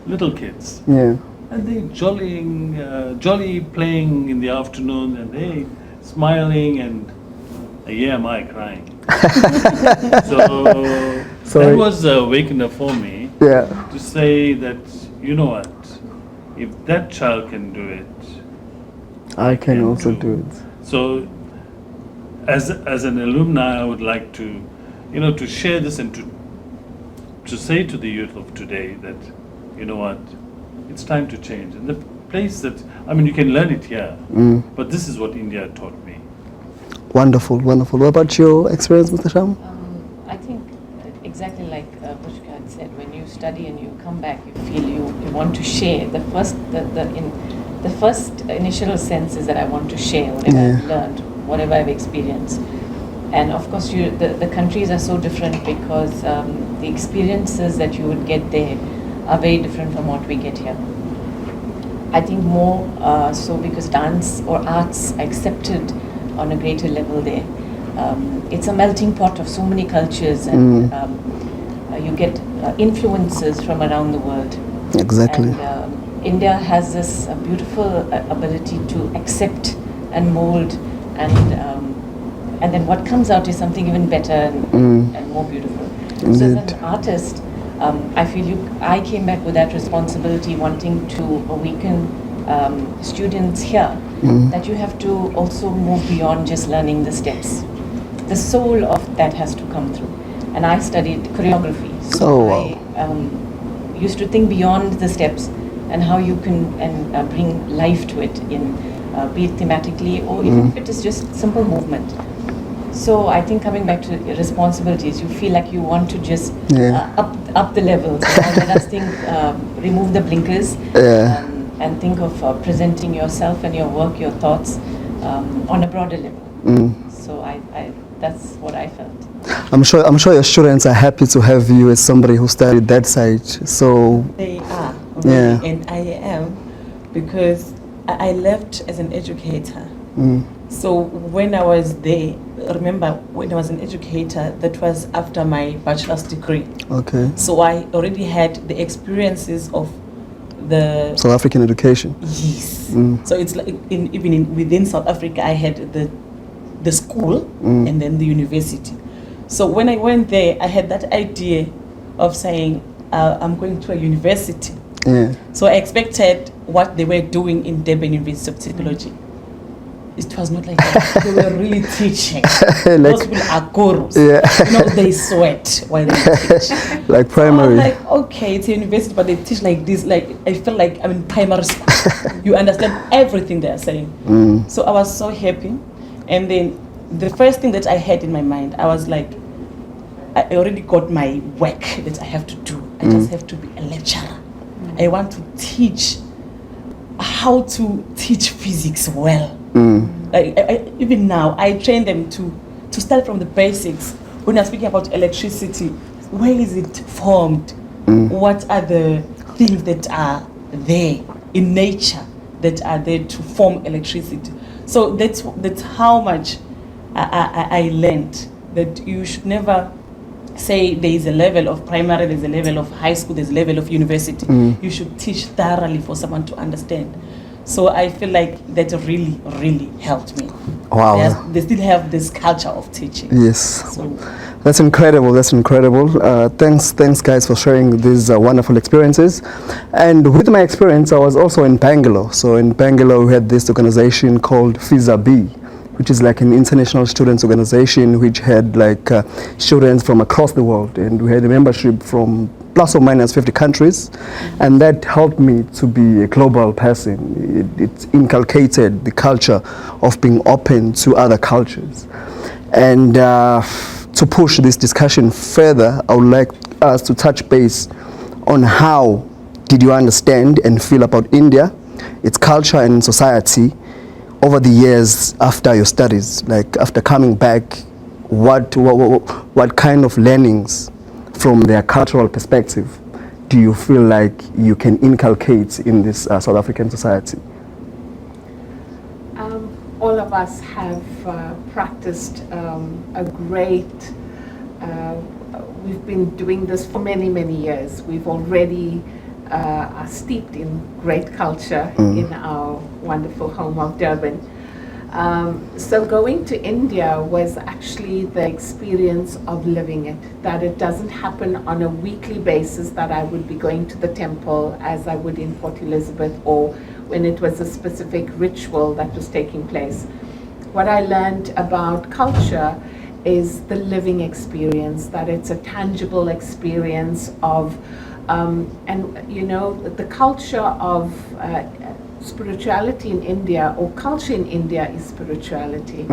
Little kids. Yeah. And they jolly playing in the afternoon, and they smiling, and here am I crying. So that was a awakener for me to say that, you know what, if that child can do it, I can also do it. So as an alumni, I would like to, to share this and to say to the youth of today that, you know what, it's time to change. And the place that, you can learn it here, but this is what India taught me. Wonderful, wonderful. What about your experience, Mr. Sham? I think exactly like Pushka had said, when you study and you come back, you feel you want to share. The first initial sense is that I want to share whatever I've learned, whatever I've experienced. And of course, the countries are so different because the experiences that you would get there are very different from what we get here. I think more so because dance or arts are accepted on a greater level there. It's a melting pot of so many cultures, and you get influences from around the world. Exactly. And India has this beautiful ability to accept and mold, and then what comes out is something even better and more beautiful. Indeed. So as an artist, I feel I came back with that responsibility, wanting to awaken students here, that you have to also move beyond just learning the steps. The soul of that has to come through. And I studied choreography. So I used to think beyond the steps and how you can bring life to it, be it thematically or even if it is just simple movement. So I think coming back to responsibilities, you feel like you want to just up the levels. Let us think, remove the blinkers, and think of presenting yourself and your work, your thoughts on a broader level. So that's what I felt. I'm sure your students are happy to have you as somebody who studied that side. So they are, really, and I am, because I left as an educator. So when I was there, remember when I was an educator, that was after my bachelor's degree. Okay. So I already had the experiences of the South African education. Yes. So it's like even within South Africa, I had the school and then the university. So when I went there, I had that idea of saying I'm going to a university. Yeah. So I expected what they were doing in Durban University of Technology. It was not like that. They were really teaching. Those people are gurus. Yeah. They sweat while they teach. Like primary. So I'm like, okay, it's a university, but they teach like this. Like I feel like I'm in primary school. You understand everything they are saying. So I was so happy. And then the first thing that I had in my mind, I was like, I already got my work that I have to do. I just have to be a lecturer. I want to teach how to teach physics well. Like even now, I train them to start from the basics. When I'm speaking about electricity, where is it formed? What are the things that are there in nature that are there to form electricity. So that's how much I learned, that you should never say there is a level of primary, there's a level of high school, there's a level of university. You should teach thoroughly for someone to understand. So I feel like that really, really helped me. Wow. They still have this culture of teaching. Yes. So That's incredible. That's incredible. Thanks, guys, for sharing these wonderful experiences. And with my experience, I was also in Bangalore. So in Bangalore, we had this organization called FISA-B, which is like an international students organization which had like students from across the world, and we had a membership from plus or minus 50 countries, and that helped me to be a global person. It inculcated the culture of being open to other cultures. And to push this discussion further, I would like us to touch base on how did you understand and feel about India, its culture and society over the years after your studies. Like after coming back, what kind of learnings from their cultural perspective do you feel like you can inculcate in this South African society? All of us have practiced a great, we've been doing this for many, many years. We've already are steeped in great culture in our wonderful home of Durban. So going to India was actually the experience of living it, that it doesn't happen on a weekly basis, that I would be going to the temple as I would in Port Elizabeth, or when it was a specific ritual that was taking place. What I learned about culture is the living experience, that it's a tangible experience of, and you know, the culture of spirituality in India, or culture in India, is spirituality.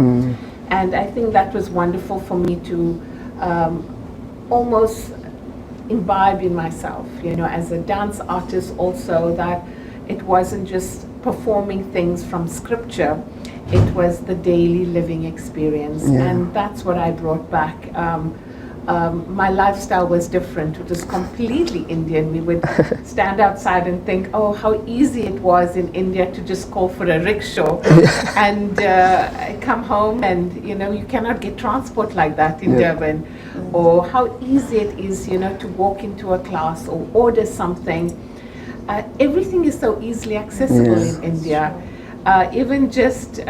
And I think that was wonderful for me to almost imbibe in myself, you know, as a dance artist also, that it wasn't just performing things from scripture, it was the daily living experience. And that's what I brought back. My lifestyle was different. It was completely Indian. We would stand outside and think, oh, how easy it was in India to just call for a rickshaw and come home, and you know, you cannot get transport like that in Durban. Or how easy it is, you know, to walk into a class or order something. Everything is so easily accessible in India. Even just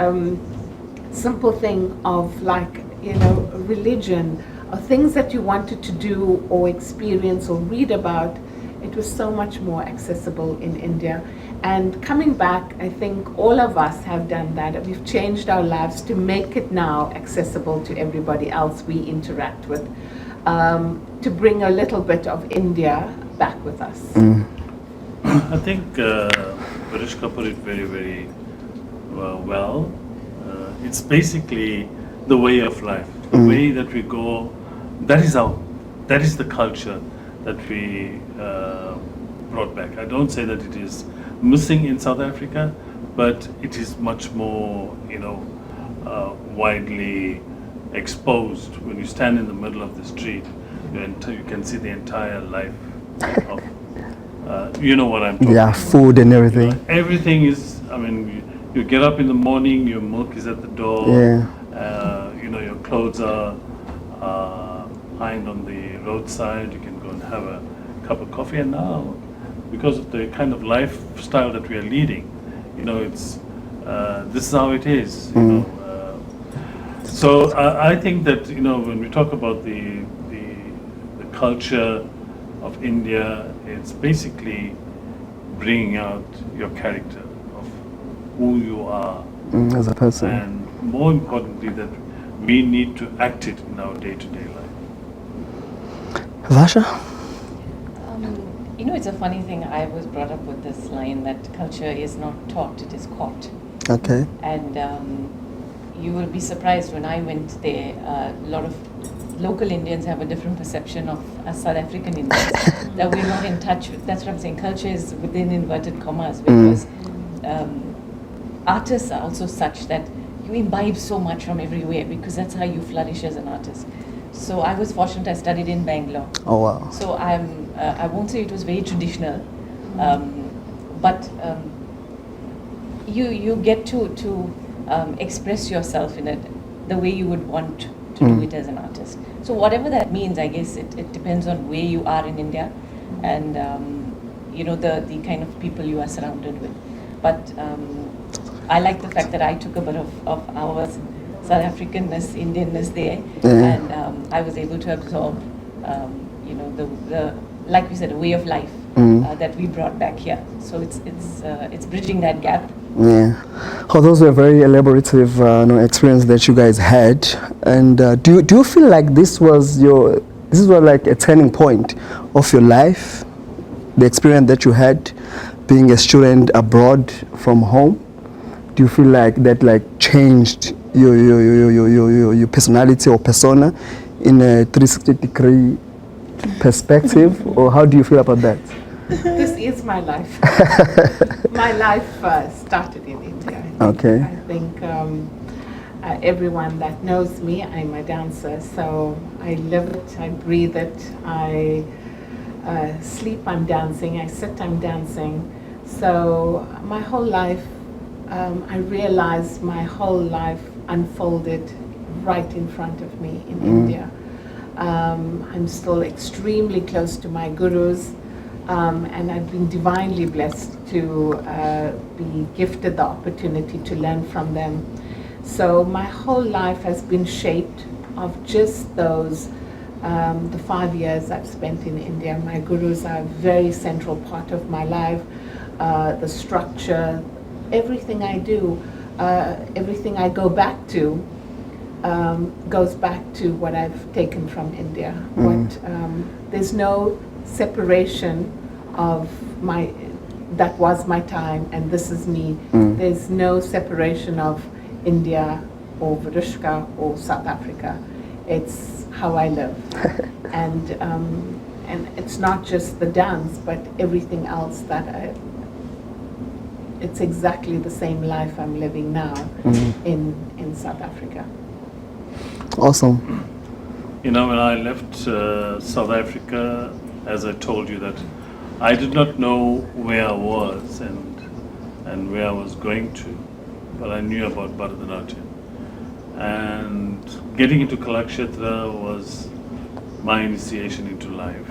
simple thing of like, you know, religion, or things that you wanted to do or experience or read about, it was so much more accessible in India. And coming back, I think all of us have done that. We've changed our lives to make it now accessible to everybody else we interact with, to bring a little bit of India back with us. I think Varishka put it very, very well. It's basically the way of life, the way that we go. That is the culture that we brought back. I don't say that it is missing in South Africa, but it is much more, you know, widely exposed. When you stand in the middle of the street, you can see the entire life of, you know what I'm talking about. Food and everything. You know, everything is, I mean, you get up in the morning, your milk is at the door, you know, your clothes are lying on the roadside, you can go and have a cup of coffee. And now, because of the kind of lifestyle that we are leading, you know, it's this is how it is, you know. So I think that, you know, when we talk about the culture of India, it's basically bringing out your character of who you are as a person, and more importantly, that we need to act it in our day-to-day life. Vasha? You know, it's a funny thing. I was brought up with this line that culture is not taught, it is caught. Okay. And you will be surprised when I went there, a lot of local Indians have a different perception of us South African Indians, that we're not in touch with. That's what I'm saying. Culture is within inverted commas, because artists are also such that you imbibe so much from everywhere, because that's how you flourish as an artist. So I was fortunate, I studied in Bangalore. Oh wow. So I won't say it was very traditional, but you get to express yourself in it the way you would want to do it as an artist. So whatever that means, I guess it depends on where you are in India and the kind of people you are surrounded with. But I like the fact that I took a bit of our South Africanness, Indianness there, and I was able to absorb the like we said, a way of life that we brought back here. So it's bridging that gap. Yeah. Oh, those were very elaborative experience that you guys had. And do you feel like this was like a turning point of your life, the experience that you had being a student abroad from home? Do you feel like that changed your personality or persona in a 360-degree perspective, or how do you feel about that? This is my life. My life started in India. Okay. I think everyone that knows me, I'm a dancer, so I live it, I breathe it, I sleep, I'm dancing, I sit, I'm dancing. So my whole life, I realized my whole life unfolded right in front of me in India. I'm still extremely close to my gurus, and I've been divinely blessed to be gifted the opportunity to learn from them. So my whole life has been shaped of just those, the 5 years I've spent in India. My gurus are a very central part of my life. The structure, everything I do, everything I go back to, goes back to what I've taken from India. There's no separation of that was my time and this is me. There's no separation of India or Varishka or South Africa. It's how I live. And it's not just the dance, but everything else it's exactly the same life I'm living now in South Africa. Awesome. When I left South Africa, as I told you, that I did not know where I was and where I was going to, but I knew about Bharatanatyam. And getting into Kalakshetra was my initiation into life.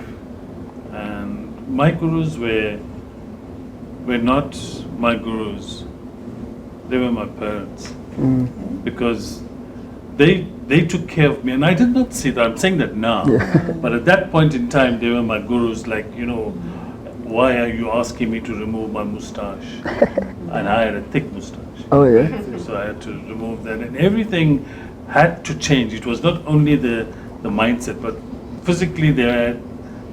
And my gurus were not my gurus, they were my parents. Because they took care of me, and I did not see that. I'm saying that now, but at that point in time, they were my gurus. Like, why are you asking me to remove my mustache? And I had a thick mustache. Oh yeah. So I had to remove that, and everything had to change. It was not only the mindset, but physically there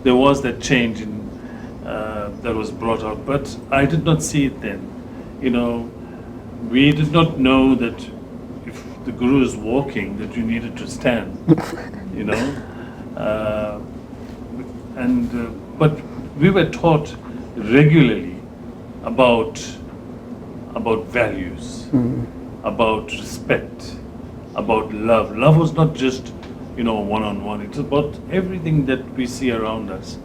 was that change that was brought out. But I did not see it then. We did not know that the guru is walking, that you needed to stand, but we were taught regularly about values, about respect, about love. Love was not just one-on-one. It's about everything that we see around us.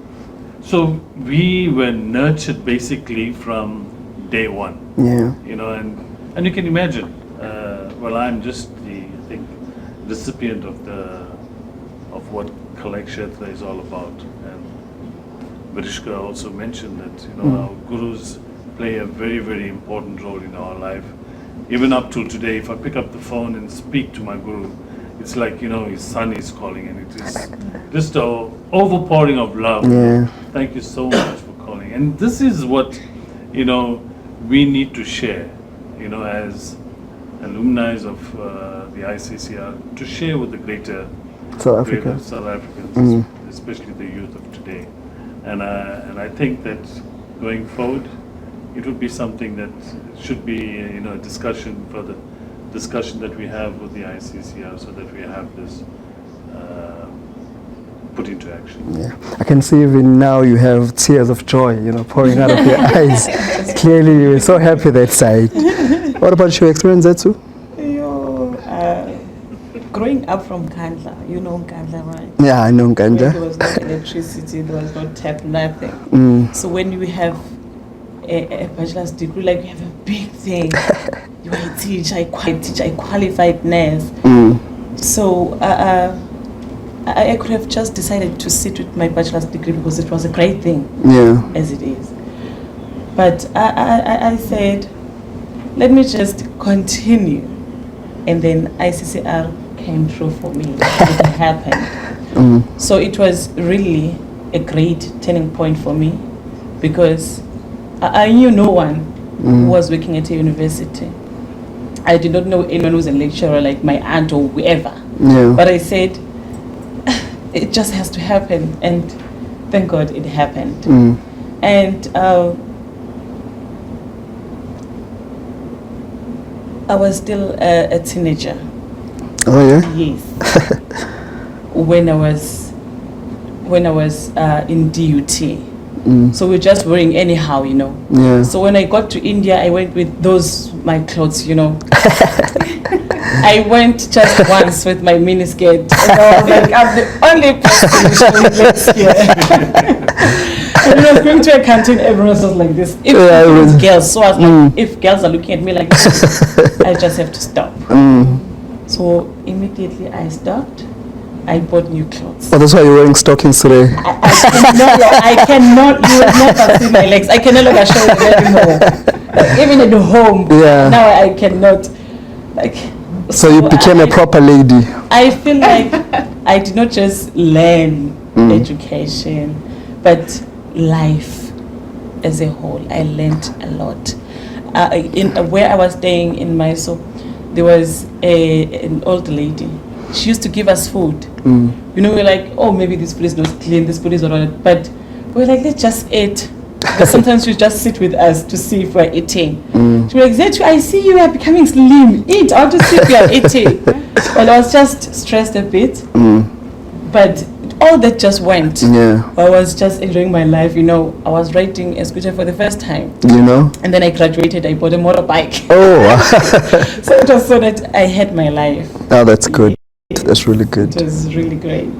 So we were nurtured basically from day one. Yeah. And you can imagine. I'm just the recipient of what Kalakshetra is all about. And Varishka also mentioned that our gurus play a very, very important role in our life. Even up till today, if I pick up the phone and speak to my guru, it's like his son is calling, and it is just an overpouring of love. Yeah. Thank you so much for calling. And this is what we need to share, as alumni of the ICCR, to share with the greater South Africa. South Africans, especially the youth of today. And I think that going forward, it would be something that should be a discussion for the discussion that we have with the ICCR, so that we have this put into action. Yeah, I can see even now you have tears of joy, pouring out of your eyes. Clearly, you're so happy that side. What about your experience there too? Growing up from Kandla, you know Kandla, right? Yeah, I know Kandla. There was no electricity, there was no tap, nothing. So when you have a bachelor's degree, like you have a big thing. You are a teacher, I qualified nurse. So I could have just decided to sit with my bachelor's degree because it was a great thing, as it is. But I said, let me just continue. And then ICCR came through for me. It happened. So it was really a great turning point for me because I knew no one who was working at a university. I did not know anyone who was a lecturer like my aunt or whoever. But I said, it just has to happen. And thank God it happened. And I was still a teenager. Oh yeah? Yes. when I was in DUT. So we're just wearing anyhow, you know. So when I got to India, I went with my clothes, you know. I went just once with my miniskirt. And I was like, I'm the only person showing legs here. And when I was going to a canteen, everyone was like this. If it was girls, so I was like, if girls are looking at me like this, I just have to stop. So immediately I stopped. I bought new clothes. Oh, that's why you're wearing stockings today. I cannot, you will never see my legs. I can no longer show them anymore. Even at home, now I cannot. So you became a proper lady. I feel like I did not just learn education, but life as a whole. I learned a lot. Where I was staying in Mysore, there was an old lady. She used to give us food. You know, we're like, oh, maybe this food is not clean, this food is not, but we're like, let's just eat. But sometimes she just sit with us to see if we're eating. She was like, Zetu, I see you are becoming slim. Eat, I'll just see if you are eating. Well, I was just stressed a bit, but all that just went. I was just enjoying my life, you know. I was riding a scooter for the first time. You know? And then I graduated, I bought a motorbike. Oh. So it was so that I had my life. Oh, that's good. That's really good. It was really great.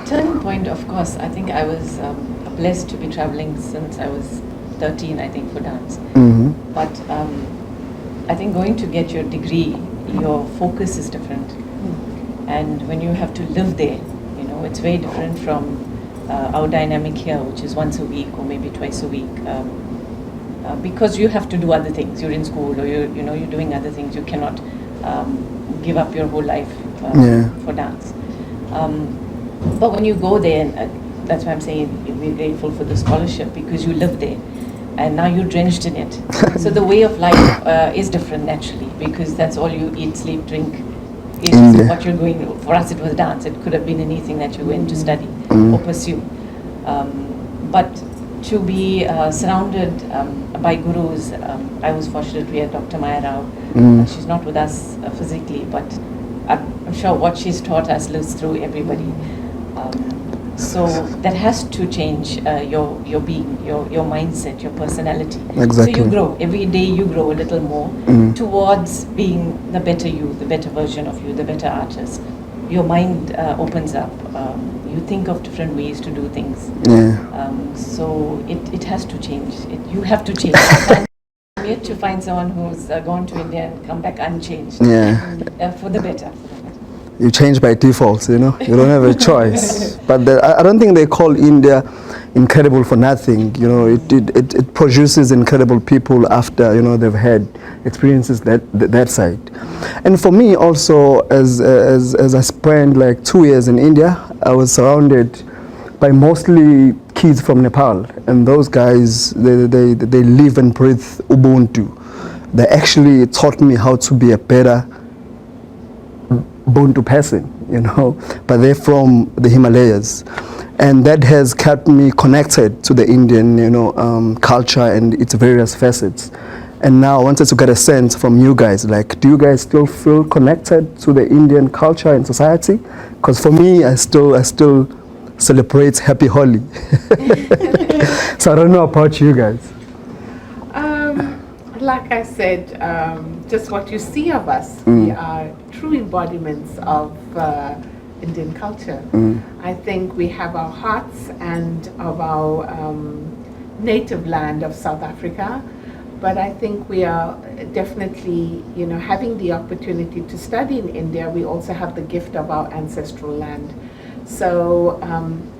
Turning point, of course, I think I was blessed to be traveling since I was 13, I think, for dance. But I think going to get your degree, your focus is different. And when you have to live there, you know, it's very different from our dynamic here, which is once a week or maybe twice a week. Because you have to do other things. You're in school or you're doing other things. You cannot give up your whole life for dance. But when you go there, and that's why I'm saying we're grateful for the scholarship because you live there and now you're drenched in it. So the way of life is different naturally because that's all you eat, sleep, drink. Is what you're going. For us, it was dance. It could have been anything that you went to study or pursue. But to be surrounded by gurus, I was fortunate. We had Dr. Maya Rao. She's not with us physically, but I'm sure what she's taught us lives through everybody. So that has to change your being, your mindset, your personality. Exactly. So you grow. Every day you grow a little more towards being the better you, the better version of you, the better artist. Your mind opens up. You think of different ways to do things. So it has to change. You have to change. I'm yet to find someone who's gone to India and come back unchanged. For the better. You change by default, you know. You don't have a choice. But I don't think they call India incredible for nothing. You know, it produces incredible people after, you know, they've had experiences that side. And for me also, as I spent like 2 years in India, I was surrounded by mostly kids from Nepal, and those guys they live and breathe Ubuntu. They actually taught me how to be a better Ubuntu person, you know, but they're from the Himalayas, and that has kept me connected to the Indian, you know, culture and its various facets. And now I wanted to get a sense from you guys, like, do you guys still feel connected to the Indian culture and society? Because for me, I still celebrate Happy Holi. So I don't know about you guys. Like I said, just what you see of us, we are true embodiments of Indian culture. I think we have our hearts and of our native land of South Africa, but I think we are definitely, having the opportunity to study in India, we also have the gift of our ancestral land. So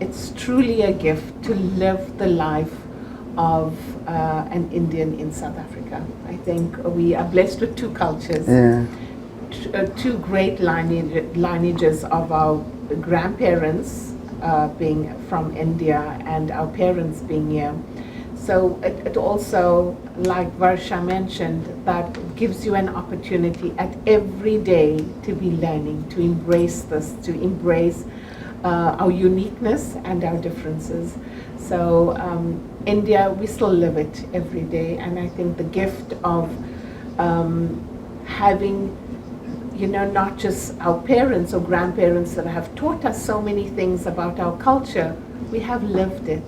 it's truly a gift to live the life of an Indian in South Africa. I think we are blessed with two cultures, two great lineages of our grandparents being from India and our parents being here. So it also, like Varsha mentioned, that gives you an opportunity at every day to be learning, to embrace this, to embrace our uniqueness and our differences. So India, we still live it every day, and I think the gift of having, not just our parents or grandparents that have taught us so many things about our culture, we have lived it.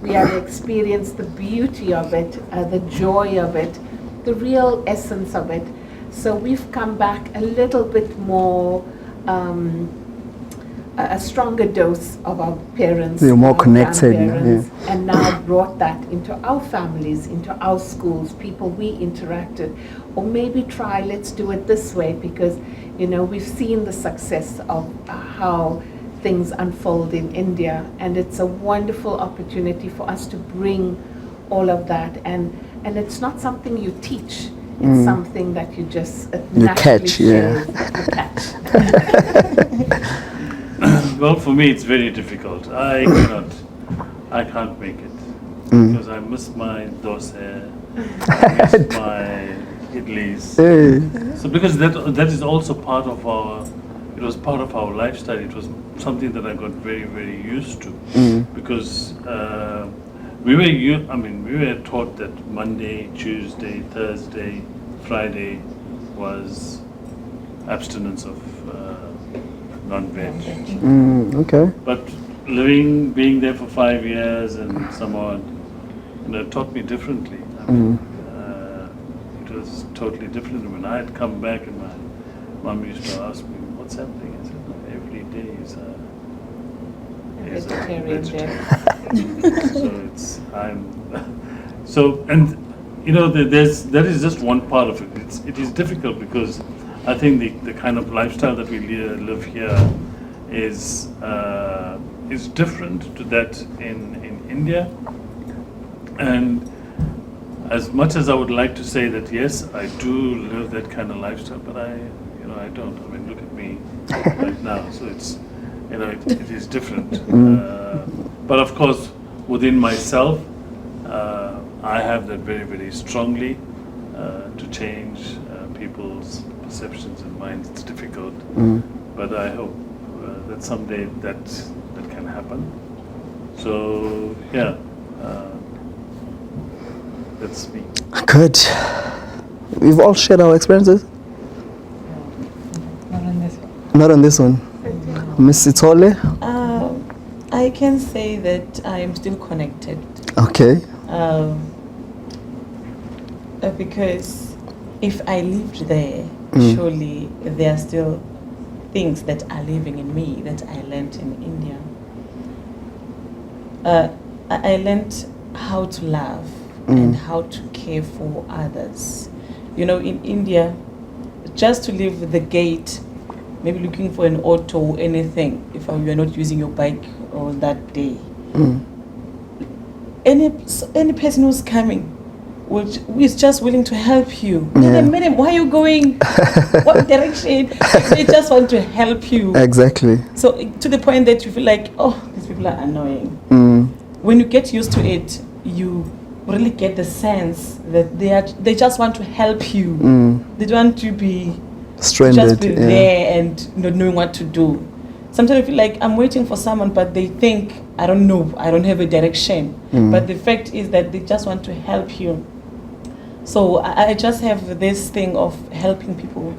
We have experienced the beauty of it, the joy of it, the real essence of it. So we've come back a little bit more, a stronger dose of our parents. You're more our connected. grandparents, and now brought that into our families, into our schools, people we interacted. Or maybe try, let's do it this way, because we've seen the success of how things unfold in India, and it's a wonderful opportunity for us to bring all of that, and it's not something you teach, it's something that you just catch, you catch. Well, for me, it's very difficult. I can't make it because I miss my dosa, I miss my idlis. So because that is also part of our. It was part of our lifestyle. It was something that I got very, very used to because we were taught that Monday, Tuesday, Thursday, Friday was abstinence of non-veg. Okay. But being there for 5 years and somewhat, it taught me differently. It was totally different. When I had come back and my mom used to ask me, "What's happening?" I said, "No, every day is a vegetarian day." That is just one part of it. It is difficult because I think the kind of lifestyle that we live here is different to that in India. And as much as I would like to say that yes, I do live that kind of lifestyle, but I don't. I mean, look at me right now. So it's it is different. But of course, within myself, I have that very, very strongly to change people's perceptions and minds. It's difficult, but I hope that someday that can happen. So yeah, that's me. Good. We've all shared our experiences. Not on this one. Not on this one. Miss Itole? I can say that I am still connected. Okay. Because if I lived there, surely there are still things that are living in me that I learned in India. I learned how to love and how to care for others. In India, just to leave the gate, maybe looking for an auto or anything, if you are not using your bike on that day. Any person who's coming, who is just willing to help you. Madam, where are you going? What direction? They just want to help you. Exactly. So to the point that you feel like, oh, these people are annoying. When you get used to it, you really get the sense that they just want to help you. They don't want to be stranded, just be there and not knowing what to do. Sometimes I feel like I'm waiting for someone, but they think, I don't know, I don't have a direction. But the fact is that they just want to help you. So I just have this thing of helping people.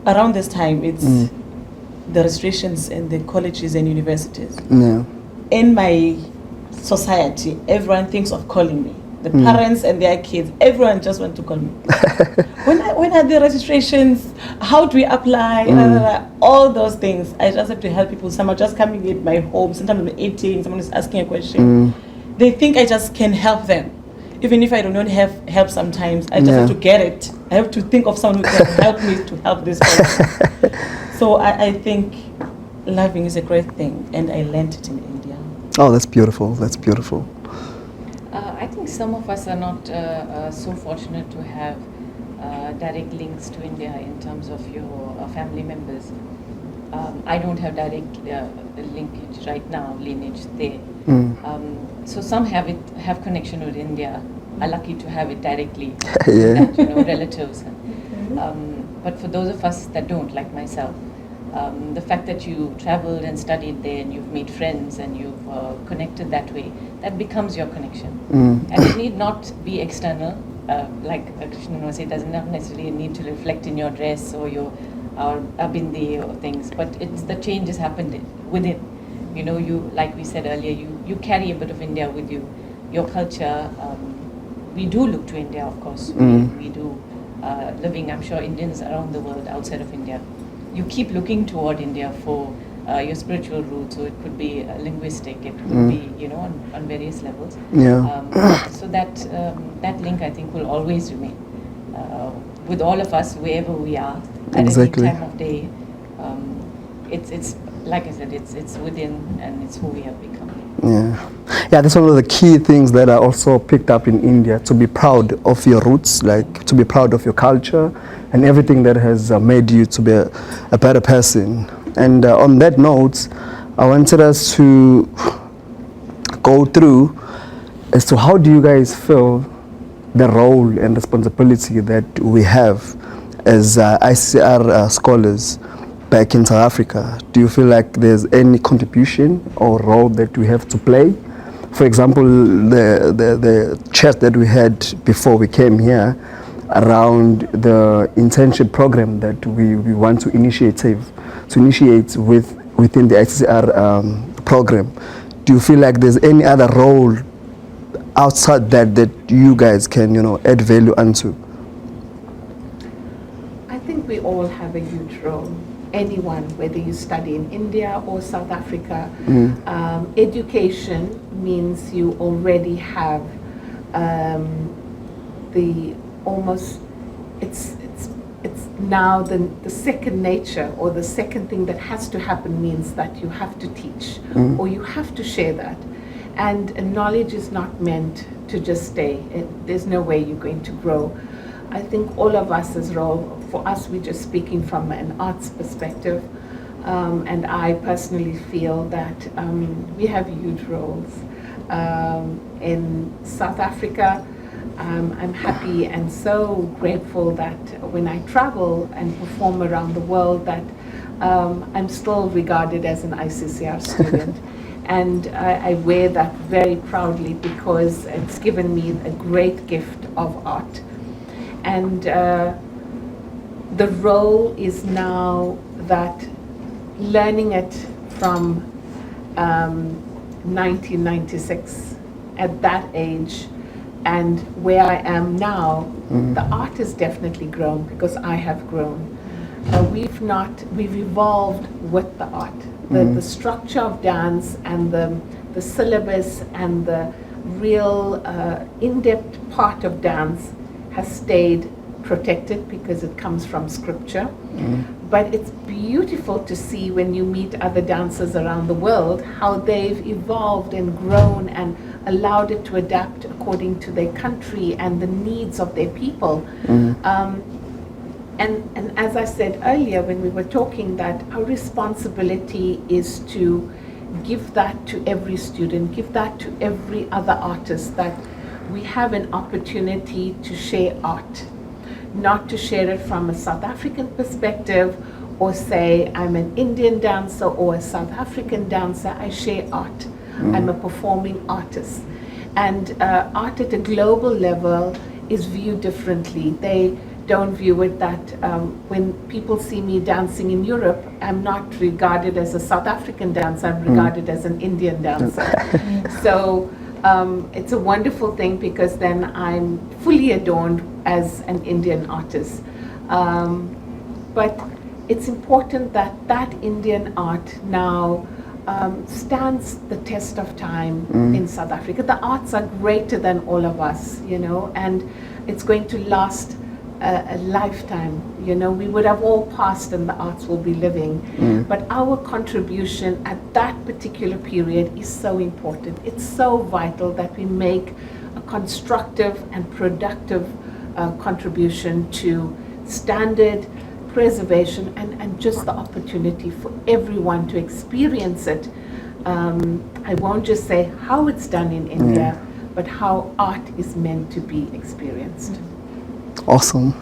Around this time, it's the restrictions in the colleges and universities. In my society, everyone thinks of calling me. the parents and their kids, everyone just want to call me. when are the registrations? How do we apply? All those things. I just have to help people. Some are just coming in my home. Sometimes I'm eating. Someone is asking a question. They think I just can help them. Even if I do not have help sometimes, I just have to get it. I have to think of someone who can help me to help this person. So I think loving is a great thing, and I learned it in India. Oh, that's beautiful. That's beautiful. I think some of us are not so fortunate to have direct links to India in terms of your family members. I don't have direct linkage right now, lineage there. So some have connection with India, are lucky to have it directly, and, relatives. But for those of us that don't, like myself, the fact that you traveled and studied there and you've made friends and you've connected that way, that becomes your connection. And it need not be external, like Krishna was saying, it doesn't necessarily need to reflect in your dress or your bindi or things, but it's the change has happened within. You, like we said earlier, you carry a bit of India with you, your culture. We do look to India, of course. We do, living, I'm sure, Indians around the world outside of India. You keep looking toward India for your spiritual roots, so it could be linguistic, it could be, on various levels. So that link, I think, will always remain with all of us, wherever we are, at any time of day. It's like I said, it's within, and it's who we have become. Yeah, that's one of the key things that I also picked up in India, to be proud of your roots, like to be proud of your culture and everything that has made you to be a better person. And on that note, I wanted us to go through as to how do you guys feel the role and responsibility that we have as ICCR scholars back in South Africa. Do you feel like there's any contribution or role that we have to play? For example, the chat that we had before we came here around the internship program that we want to initiate within the ICCR program. Do you feel like there's any other role outside that you guys can, add value onto? I think we all have a huge role. Anyone, whether you study in India or South Africa, education means you already have it's now the second nature, or the second thing that has to happen means that you have to teach or you have to share that. And knowledge is not meant to just stay. There's no way you're going to grow. I think all of us as role, for us, we're just speaking from an arts perspective, and I personally feel that we have huge roles. In South Africa, I'm happy and so grateful that when I travel and perform around the world, that I'm still regarded as an ICCR student. And I wear that very proudly because it's given me a great gift of art. And the role is now that learning it from 1996 at that age and where I am now, the art has definitely grown because I have grown. We've evolved with the art. The structure of dance and the syllabus and the real in-depth part of dance has stayed protected because it comes from scripture. But it's beautiful to see when you meet other dancers around the world how they've evolved and grown and allowed it to adapt according to their country and the needs of their people. And as I said earlier when we were talking, that our responsibility is to give that to every student, give that to every other artist, that we have an opportunity to share art, not to share it from a South African perspective or say I'm an Indian dancer or a South African dancer. I share art. I'm a performing artist. And art at a global level is viewed differently. They don't view it that when people see me dancing in Europe, I'm not regarded as a South African dancer, I'm regarded as an Indian dancer. So it's a wonderful thing because then I'm fully adorned as an Indian artist. But it's important that that Indian art now stands the test of time in South Africa. The arts are greater than all of us, you know, and it's going to last a lifetime. You know, we would have all passed and the arts will be living. But our contribution at that particular period is so important. It's so vital that we make a constructive and productive contribution to standard preservation and just the opportunity for everyone to experience it. I won't just say how it's done in India, but how art is meant to be experienced. Awesome.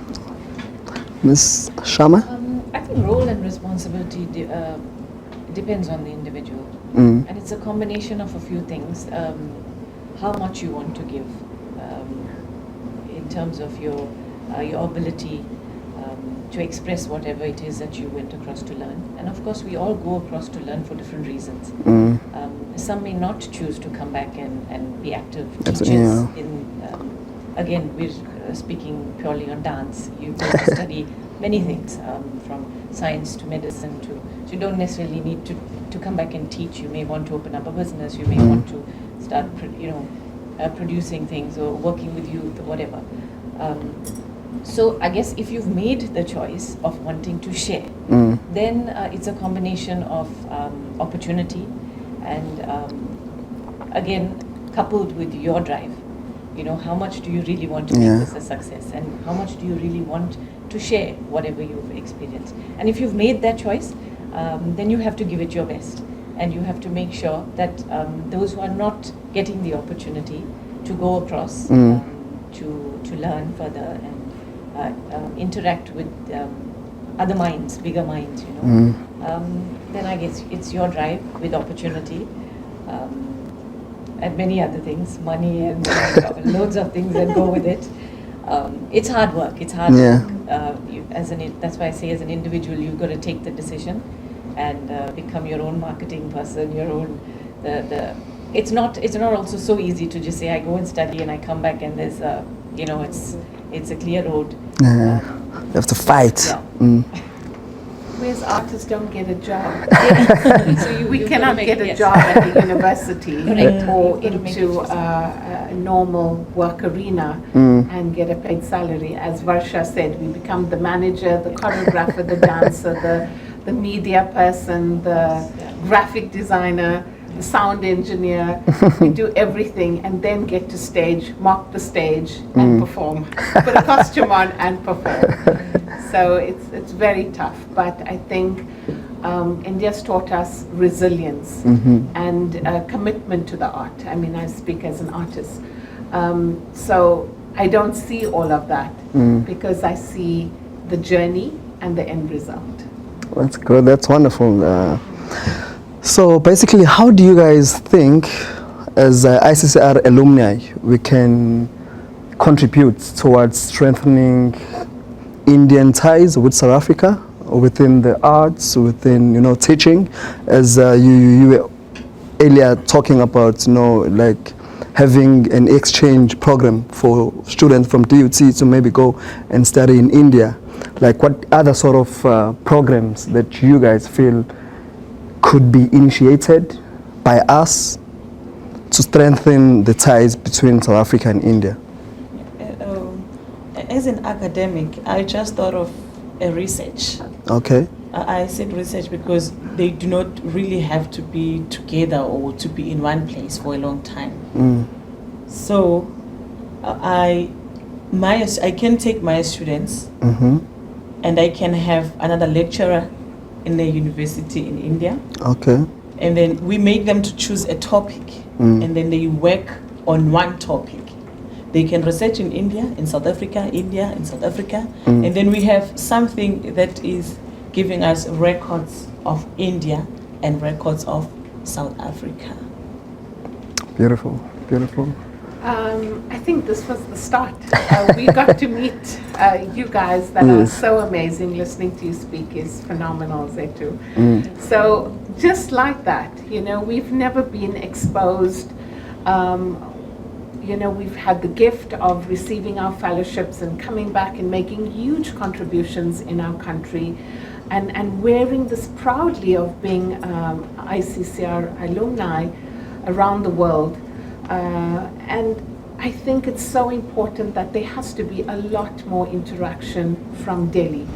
Ms. Sharma? I think role and responsibility depends on the individual. And it's a combination of a few things. How much you want to give in terms of your ability to express whatever it is that you went across to learn. And of course, we all go across to learn for different reasons. Some may not choose to come back and be active teachers. Again, we're speaking purely on dance. You go to study many things, from science to medicine to, so you don't necessarily need to come back and teach. You may want to open up a business. You may want to start, producing things or working with youth or whatever. So I guess if you've made the choice of wanting to share, then it's a combination of opportunity and again, coupled with your drive. You know, how much do you really want to make this a success, and how much do you really want to share whatever you've experienced? And if you've made that choice, then you have to give it your best, and you have to make sure that those who are not getting the opportunity to go across to learn further and interact with other minds, bigger minds, you know, then I guess it's your drive with opportunity. And many other things, money and loads of things that go with it. It's hard work. It's hard work. That's why I say, as an individual, you've got to take the decision and become your own marketing person. Your own. It's not also so easy to just say I go and study and I come back and there's it's a clear road. You have to fight. We as artists don't get a job. So we cannot get a job at the university or into a normal work arena and get a paid salary. As Varsha said, we become the manager, the choreographer, the dancer, the media person, the graphic designer, the sound engineer. We do everything and then get to stage, mock the stage and perform. Put a costume on and perform. So it's very tough, but I think India's taught us resilience and commitment to the art. I mean, I speak as an artist. So I don't see all of that because I see the journey and the end result. That's good, that's wonderful. So basically, how do you guys think, as ICCR alumni, we can contribute towards strengthening Indian ties with South Africa, within the arts, within teaching, as you were earlier talking about, like having an exchange program for students from DUT to maybe go and study in India. Like, what other sort of programs that you guys feel could be initiated by us to strengthen the ties between South Africa and India? As an academic, I just thought of a research. Okay. I said research because they do not really have to be together or to be in one place for a long time. So I can take my students and I can have another lecturer in a university in India. Okay. And then we make them to choose a topic and then they work on one topic. They can research in India, in South Africa, India, in South Africa. And then we have something that is giving us records of India and records of South Africa. Beautiful, beautiful. I think this was the start. We got to meet you guys that are so amazing. Listening to you speak is phenomenal, Zetu. So just like that, we've never been exposed we've had the gift of receiving our fellowships and coming back and making huge contributions in our country, and wearing this proudly of being ICCR alumni around the world. And I think it's so important that there has to be a lot more interaction from Delhi.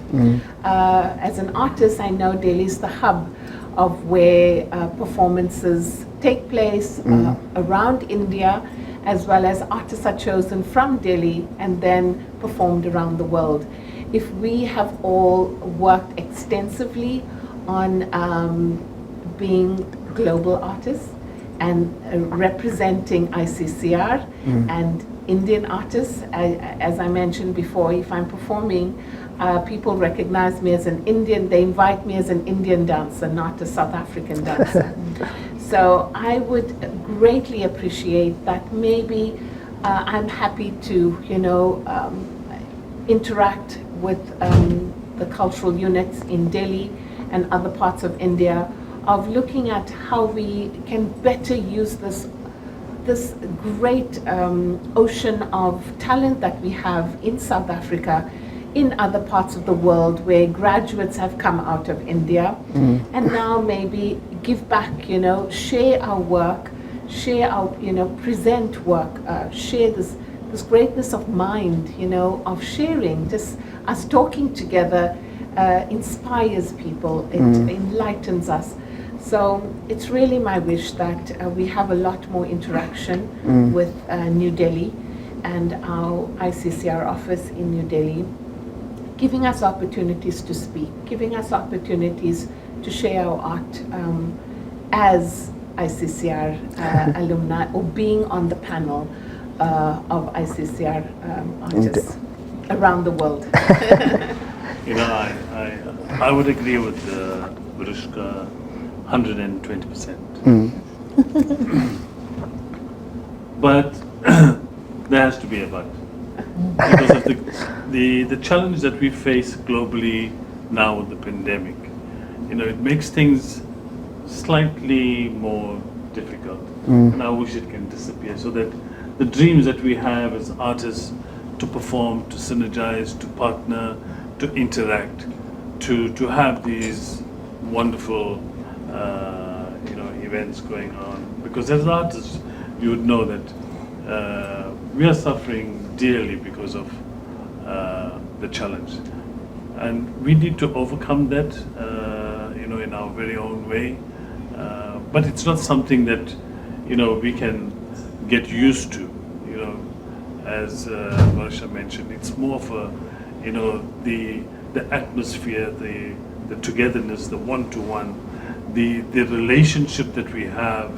As an artist, I know Delhi is the hub of where performances take place around India, as well as artists are chosen from Delhi and then performed around the world. If we have all worked extensively on being global artists and representing ICCR and Indian artists, as I mentioned before, if I'm performing, people recognize me as an Indian, they invite me as an Indian dancer, not a South African dancer. So I would greatly appreciate that. Maybe I'm happy to, interact with the cultural units in Delhi and other parts of India, of looking at how we can better use this great ocean of talent that we have in South Africa, in other parts of the world where graduates have come out of India, and now maybe give back, share our work, share our, present work, share this greatness of mind, of sharing. Just us talking together inspires people, it enlightens us. So it's really my wish that we have a lot more interaction with New Delhi and our ICCR office in New Delhi, giving us opportunities to speak, giving us opportunities to share our art as ICCR alumni, or being on the panel of ICCR artists around the world. I would agree with Virushka 120%. But there has to be a but. Because of the challenge that we face globally now with the pandemic, it makes things slightly more difficult. And I wish it can disappear, so that the dreams that we have as artists to perform, to synergize, to partner, to interact, to have these wonderful events going on. Because as artists, you would know that we are suffering dearly because of the challenge, and we need to overcome that, in our very own way. But it's not something that we can get used to. As Varsha mentioned, it's more of a the atmosphere, the togetherness, the one-to-one, the relationship that we have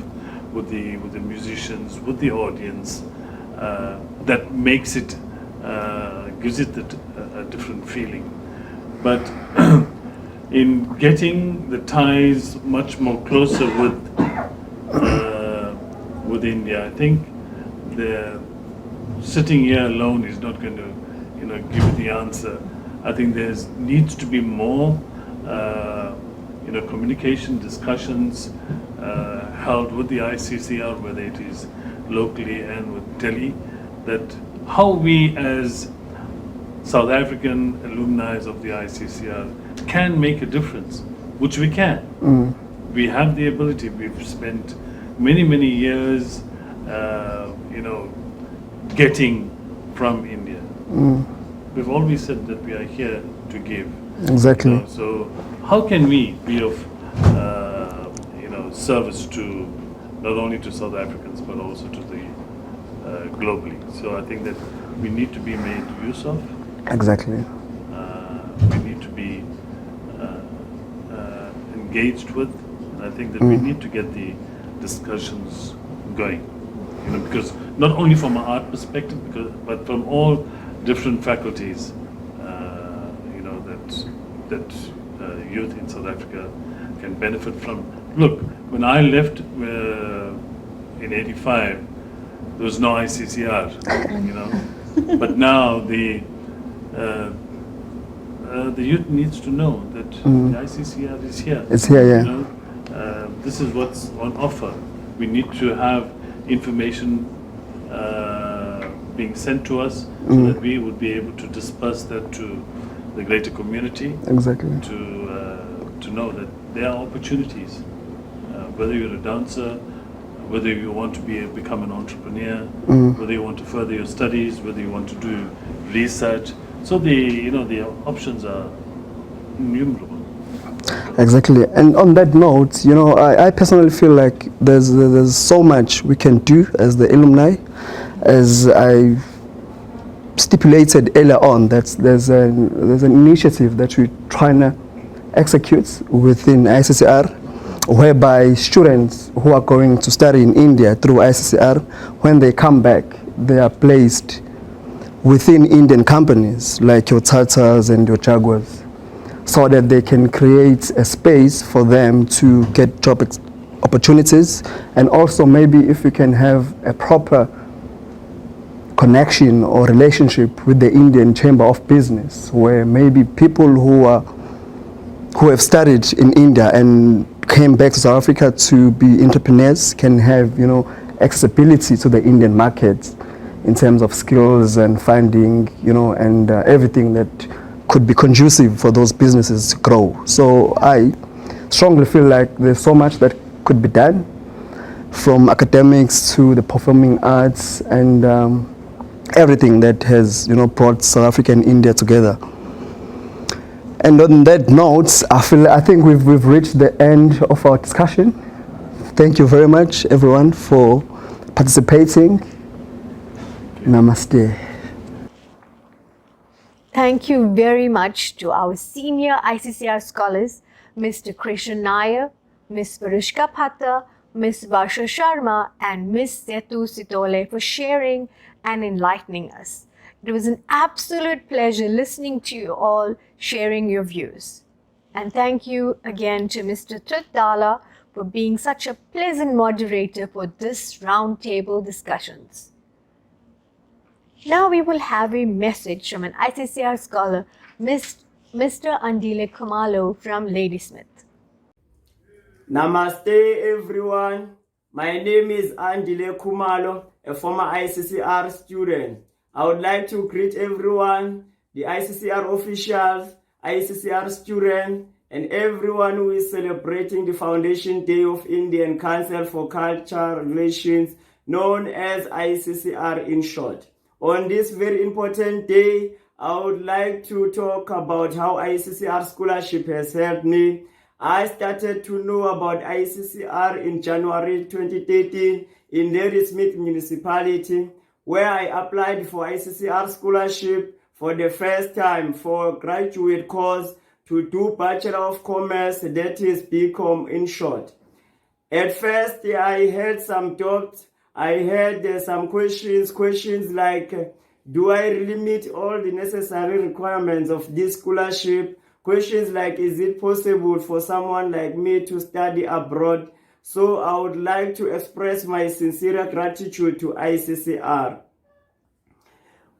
with the musicians, with the audience, that makes it, gives it a different feeling. But in getting the ties much more closer with India, I think the sitting here alone is not going to give the answer. I think there needs to be more communication, discussions held with the ICCR, whether it is locally and with Delhi, that how we as South African alumni of the ICCR can make a difference, which we can. We have the ability. We've spent many years getting from India. We've always said that we are here to give. Exactly. So how can we be of service to not only to South Africans but also to the globally? So I think that we need to be made use of. Exactly. We need to be engaged with, and I think that we need to get the discussions going. Because not only from an art perspective, but from all different faculties, that youth in South Africa can benefit from. Look, when I left in '85, there was no ICCR, but now the youth needs to know that the ICCR is here. It's here, yeah. This is what's on offer. We need to have information being sent to us so that we would be able to disperse that to the greater community. Exactly. To know that there are opportunities, whether you're a dancer, whether you want to become an entrepreneur, whether you want to further your studies, whether you want to do research. So the options are innumerable. Exactly. And on that note, I personally feel like there's so much we can do as the alumni. As I stipulated earlier on, that there's an initiative that we're trying to execute within ICCR, whereby students who are going to study in India through ICCR, when they come back, they are placed within Indian companies like your Tatas and your Jaguars, so that they can create a space for them to get job opportunities. And also maybe if we can have a proper connection or relationship with the Indian Chamber of Business, where maybe people who have studied in India and came back to South Africa to be entrepreneurs can have accessibility to the Indian market in terms of skills and funding, and everything that could be conducive for those businesses to grow. So I strongly feel like there's so much that could be done, from academics to the performing arts and everything that has brought South Africa and India together. And on that note, I think we've reached the end of our discussion. Thank you very much, everyone, for participating. Namaste. Thank you very much to our senior ICCR scholars, Mr. Krishan Nair, Ms. Varishka Phatta, Ms. Varsha Sharma, and Ms. Setu Sitole for sharing and enlightening us. It was an absolute pleasure listening to you all sharing your views. And thank you again to Mr. Trudala for being such a pleasant moderator for this roundtable discussions. Now we will have a message from an ICCR scholar, Mr. Andile Khumalo from Ladysmith. Namaste everyone. My name is Andile Khumalo, a former ICCR student. I would like to greet everyone, the ICCR officials, ICCR students, and everyone who is celebrating the Foundation Day of Indian Council for Cultural Relations, known as ICCR in short. On this very important day, I would like to talk about how ICCR scholarship has helped me. I started to know about ICCR in January 2013 in Ladysmith Municipality, where I applied for ICCR scholarship for the first time for a graduate course to do Bachelor of Commerce, that is BCom in short. At first, I had some doubts. I had some questions like, do I really meet all the necessary requirements of this scholarship? Questions like, is it possible for someone like me to study abroad? So I would like to express my sincere gratitude to ICCR.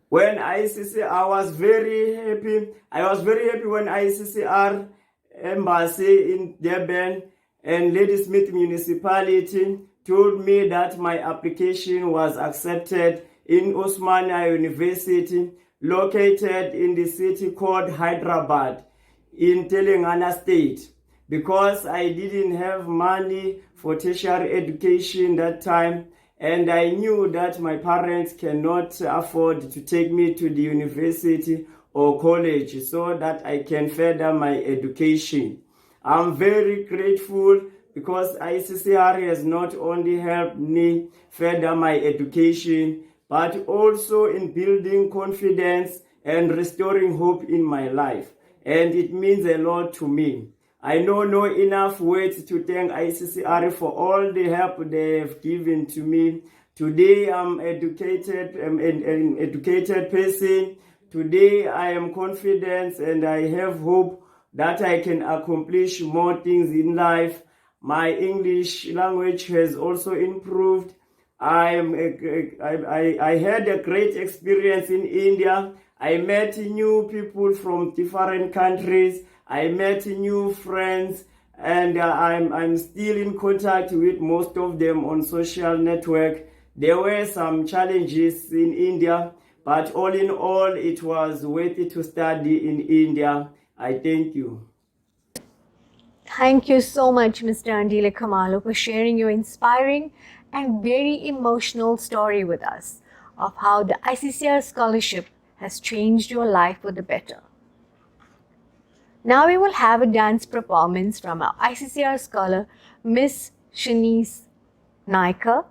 I was very happy when ICCR Embassy in Durban and Ladysmith Municipality told me that my application was accepted in Osmania University, located in the city called Hyderabad in Telangana state. Because I didn't have money for tertiary education that time, and I knew that my parents cannot afford to take me to the university or college so that I can further my education. I'm very grateful because ICCR has not only helped me further my education, but also in building confidence and restoring hope in my life. And it means a lot to me. I know no enough words to thank ICCR for all the help they have given to me. Today I'm an educated person. Today I am confident and I have hope that I can accomplish more things in life. My English language has also improved. I had a great experience in India. I met new people from different countries. I met new friends, and I'm still in contact with most of them on social network. There were some challenges in India, but all in all, it was worth it to study in India. I thank you. Thank you so much, Mr. Andile Khumalo, for sharing your inspiring and very emotional story with us of how the ICCR scholarship has changed your life for the better. Now we will have a dance performance from our ICCR scholar, Miss Shanice Naika.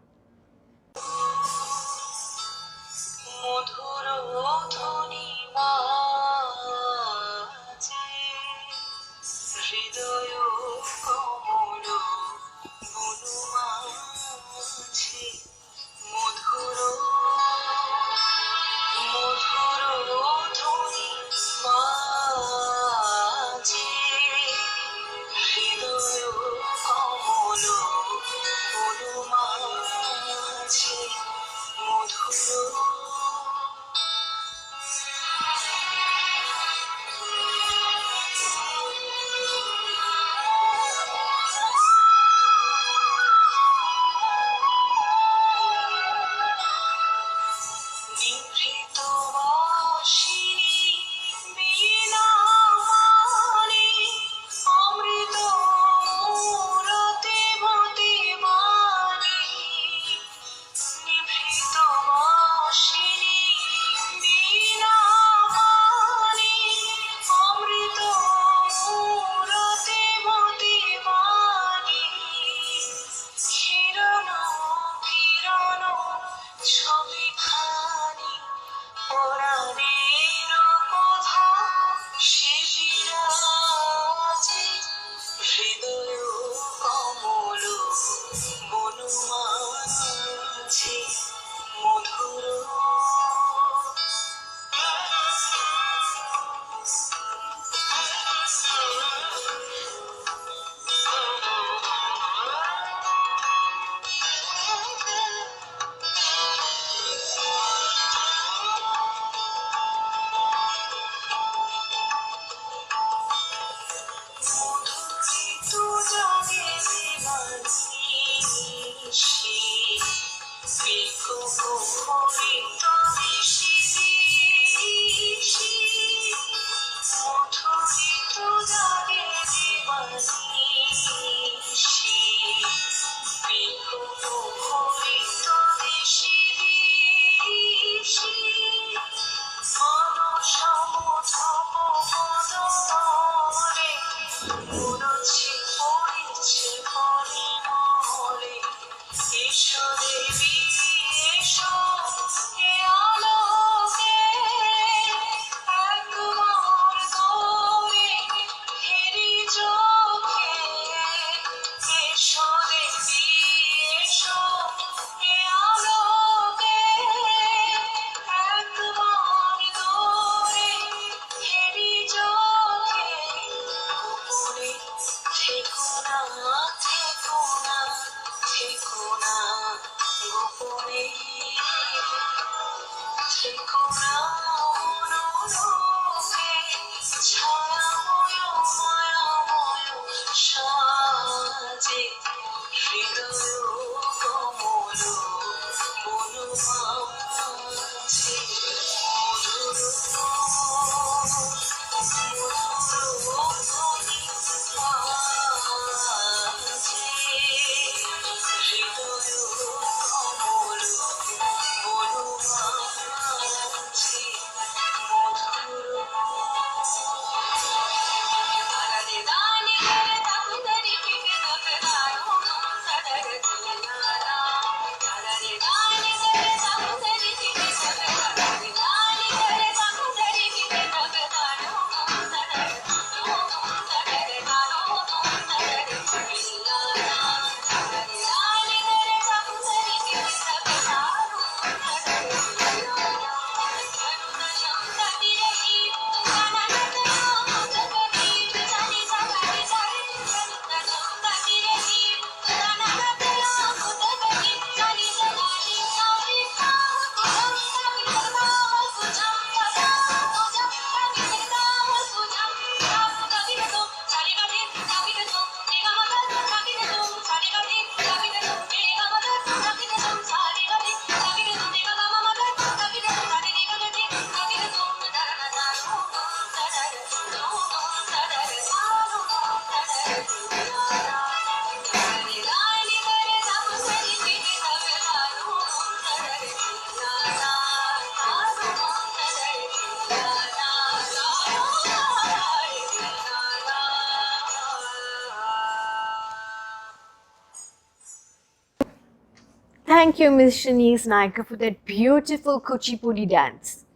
Thank you, Ms. Shanice Naika, for that beautiful Kuchipudi dance.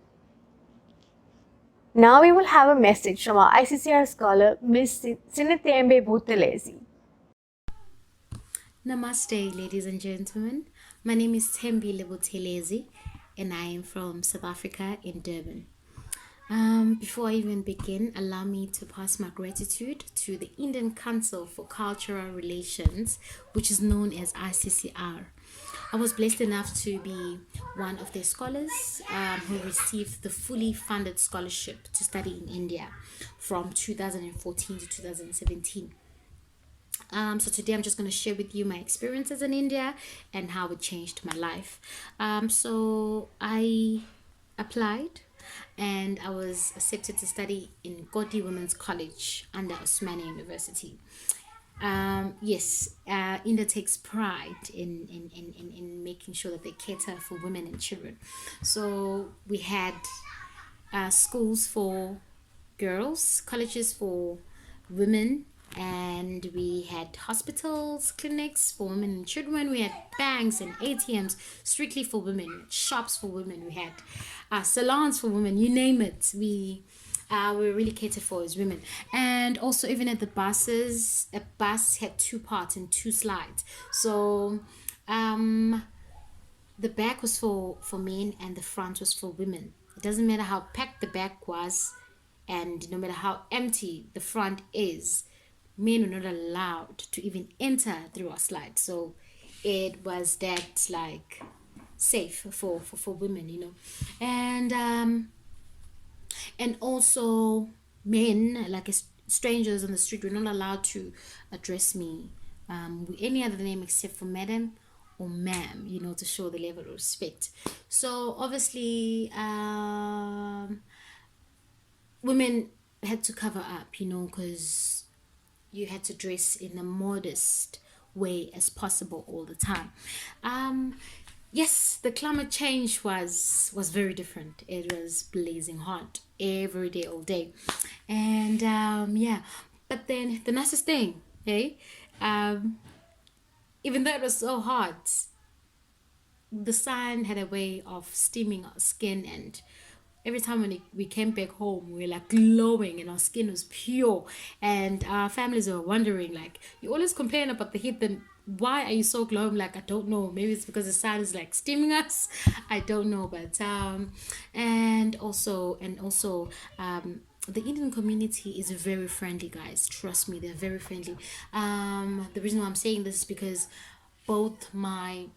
Now we will have a message from our ICCR scholar, Ms. Sinitembe Bhutelezi. Namaste, ladies and gentlemen. My name is Tembi Lebutelezi, and I am from South Africa in Durban. Before I even begin, allow me to pass my gratitude to the Indian Council for Cultural Relations, which is known as ICCR. I was blessed enough to be one of their scholars who received the fully funded scholarship to study in India from 2014 to 2017. So today I'm just going to share with you my experiences in India and how it changed my life. So I applied and I was accepted to study in Gaudiya Women's College under Osmania University. Yes, India takes pride in making sure that they cater for women and children. So we had schools for girls, colleges for women, and we had hospitals, clinics for women and children. We had banks and ATMs strictly for women, shops for women. We had salons for women, you name it. We really catered for as women. And also even at the buses, a bus had 2 parts and 2 slides. So the back was for men and the front was for women. It doesn't matter how packed the back was, and no matter how empty the front is, men were not allowed to even enter through our slide. So it was that like safe for women, you know. And also men, like strangers on the street, were not allowed to address me with any other name except for madam or ma'am, you know, to show the level of respect. So obviously women had to cover up, you know, because you had to dress in a modest way as possible all the time. Yes, the climate change was very different. It was blazing hot every day, all day. And yeah, but then the nicest thing, hey, even though it was so hot, the sun had a way of steaming our skin, and every time when we came back home, we were like glowing and our skin was pure. And our families were wondering, like, you always complain about the heat, then why are you so glowing? Like, I don't know, maybe it's because the sun is like steaming us, I don't know. But and also the Indian community is very friendly, guys, trust me, they're very friendly. The reason why I'm saying this is because both my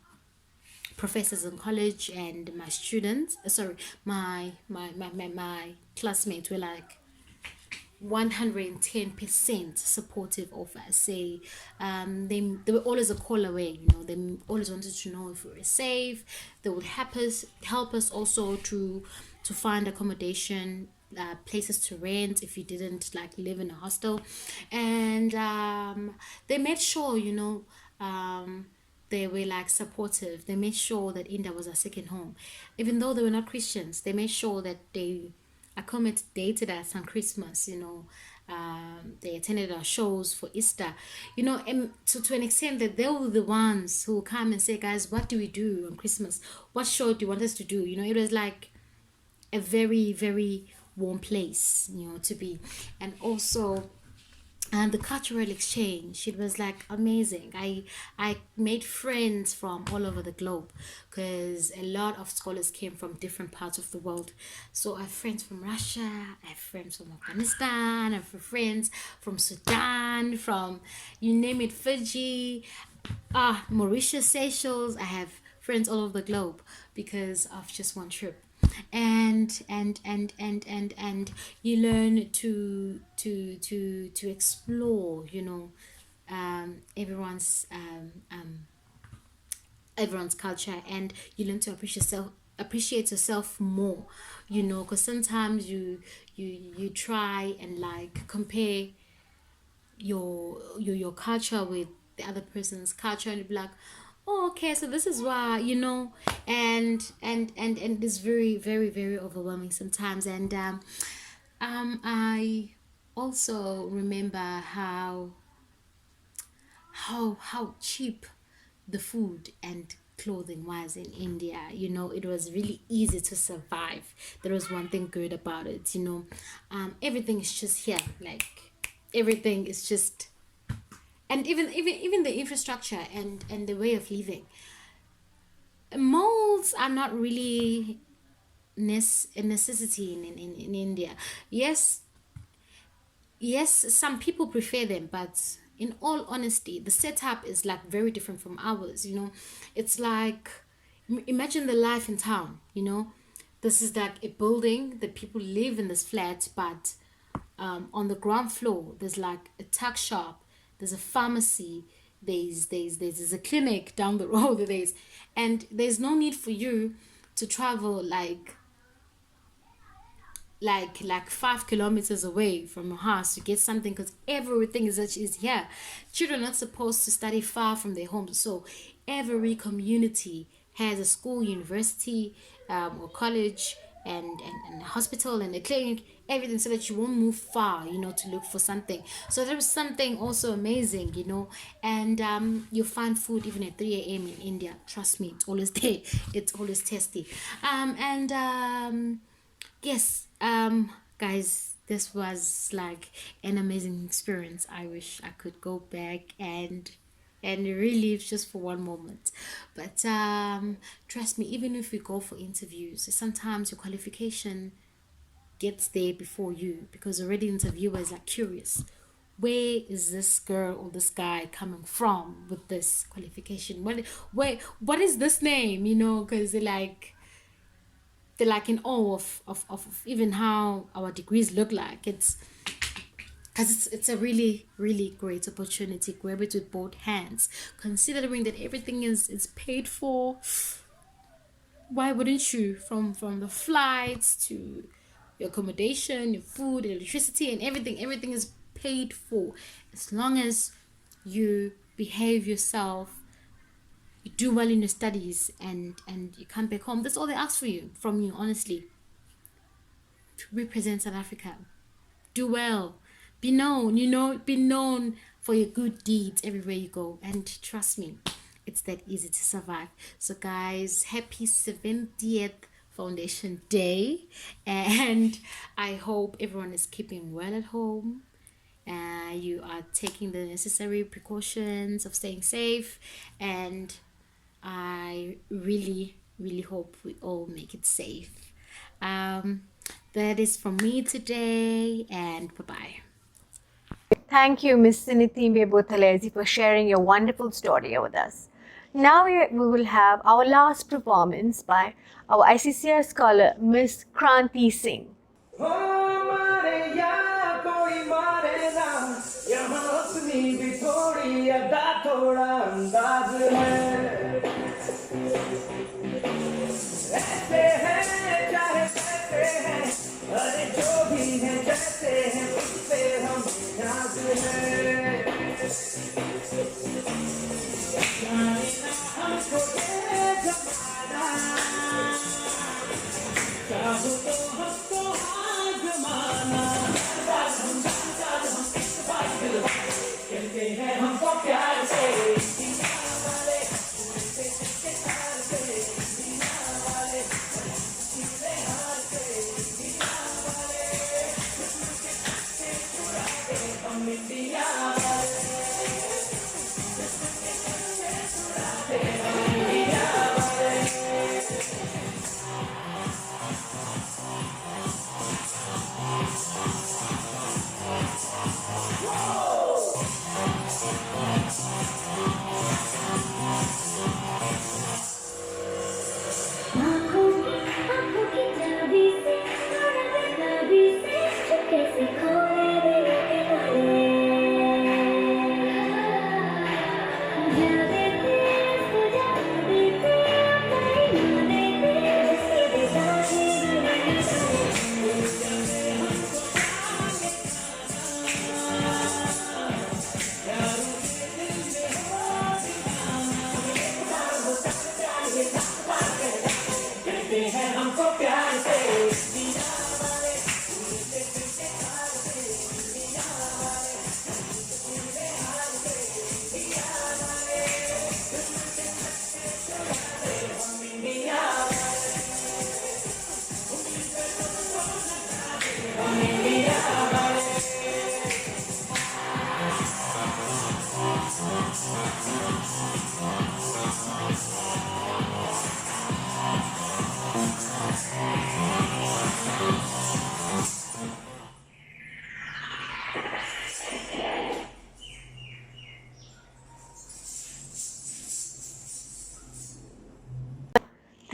professors in college and my students, my classmates were like 110% supportive of us. Say they were always a call away, you know. They always wanted to know if we were safe. They would help us also to find accommodation, places to rent if you didn't like live in a hostel. And they made sure, you know, they were like supportive. They made sure that India was a second home. Even though they were not Christians, they made sure that they accommodated us on Christmas, you know. They attended our shows for Easter, you know, and to an extent that they were the ones who come and say, guys, what do we do on Christmas? What show do you want us to do? You know, it was like a very, very warm place, you know, to be. And also the cultural exchange, it was like amazing. I made friends from all over the globe because a lot of scholars came from different parts of the world. So I have friends from Russia, I have friends from Afghanistan, I have friends from Sudan, from you name it, Fiji, Mauritius, Seychelles. I have friends all over the globe because of just one trip. And you learn to explore, you know, everyone's culture, and you learn to appreciate yourself more, you know, because sometimes you try and like compare your culture with the other person's culture, and you'd be like, oh, okay, so this is why, you know. And it's very, very, very overwhelming sometimes. And I also remember how cheap the food and clothing wise in India. You know, it was really easy to survive. There was one thing good about it, you know. Everything is just here, like everything is just, and even the infrastructure and the way of living. Malls are not really a necessity in India. Yes, some people prefer them, but in all honesty, the setup is like very different from ours. You know, it's like, imagine the life in town. You know, this is like a building that people live in this flat, but on the ground floor there's like a tuck shop, there's a pharmacy, there's a clinic down the road, and there's no need for you to travel like 5 kilometers away from your house to get something, because everything is here. Children are not supposed to study far from their homes, so every community has a school, university, or college, and a hospital and a clinic, everything, so that you won't move far, you know, to look for something. So there is something also amazing, you know. And you find food even at 3 a.m. in India. Trust me, it's always there, it's always tasty. Yes, guys, this was like an amazing experience. I wish I could go back and relive just for one moment. But trust me, even if we go for interviews, sometimes your qualification gets there before you, because already interviewers are curious. Where is this girl or this guy coming from with this qualification? What is this name? You know, because they're like in awe of even how our degrees look like. It's because it's a really, really great opportunity. Grab it with both hands, considering that everything is paid for. Why wouldn't you? From the flights to your accommodation, your food, electricity, and everything is paid for. As long as you behave yourself, you do well in your studies, and you come back home. That's all they ask from you, honestly. To represent South Africa. Do well. Be known, you know, be known for your good deeds everywhere you go. And trust me, it's that easy to survive. So guys, happy 70th Foundation Day. And I hope everyone is keeping well at home. You are taking the necessary precautions of staying safe, and I really, really hope we all make it safe. That is from me today, and bye-bye. Thank you, Ms. Sinitimbe Bothalezi, for sharing your wonderful story with us. Now we will have our last performance by our ICCR scholar, Ms. Kranti Singh.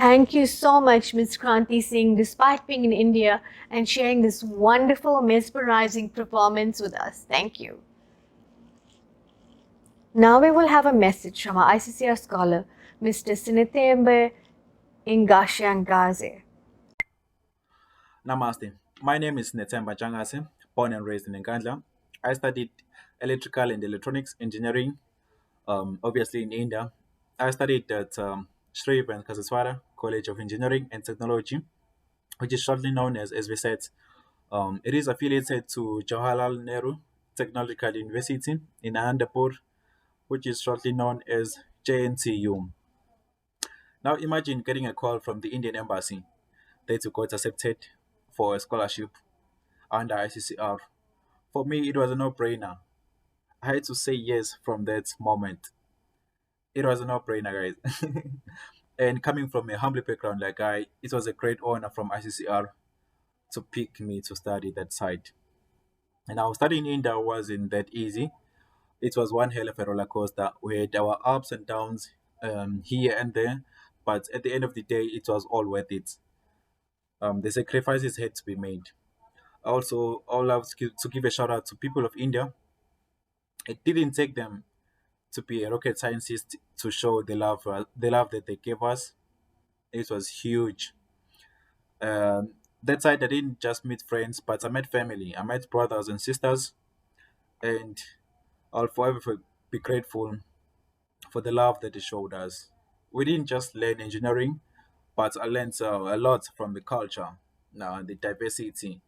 Thank you so much, Ms. Kranti Singh, despite being in India and sharing this wonderful, mesmerizing performance with us. Thank you. Now we will have a message from our ICCR scholar, Mr. Sinithembe Ingashangaze. Namaste. My name is Netemba Jangase, born and raised in Nkandla. I studied electrical and electronics engineering, obviously in India. I studied at Sri Venkateswara College of Engineering and Technology, which is shortly known as SVSET. It is affiliated to Jawaharlal Nehru Technological University in Anandapur, which is shortly known as JNTU. Now imagine getting a call from the Indian Embassy that you got accepted for a scholarship under ICCR. For me, it was a no-brainer. I had to say yes from that moment. It was a no-brainer, guys. And coming from a humble background like it was a great honor from ICCR to pick me to study that side. And now studying in India wasn't that easy. It was one hell of a roller coaster. We had our ups and downs here and there, but at the end of the day, it was all worth it. The sacrifices had to be made. Also, I would love to give a shout out to people of India. It didn't take them to be a rocket scientist to show the love that they gave us. It was huge. That side, I didn't just meet friends, but I met family. I met brothers and sisters, and I'll forever be grateful for the love that they showed us. We didn't just learn engineering, but I learned a lot from the culture, the diversity,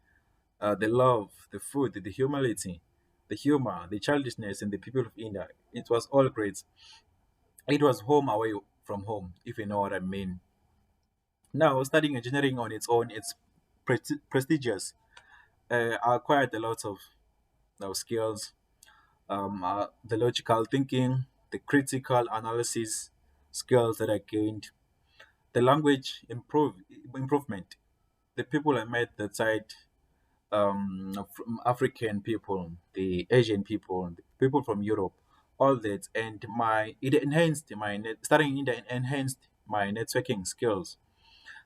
the love, the food, the humility, the humor, the childishness, and the people of India. It was all great. It was home away from home, if you know what I mean. Now, studying engineering on its own, it's prestigious. I acquired a lot of skills, the logical thinking, the critical analysis skills that I gained, the language improvement. The people I met that side, from African people, the Asian people, the people from Europe, all that, and it enhanced studying in India enhanced my networking skills.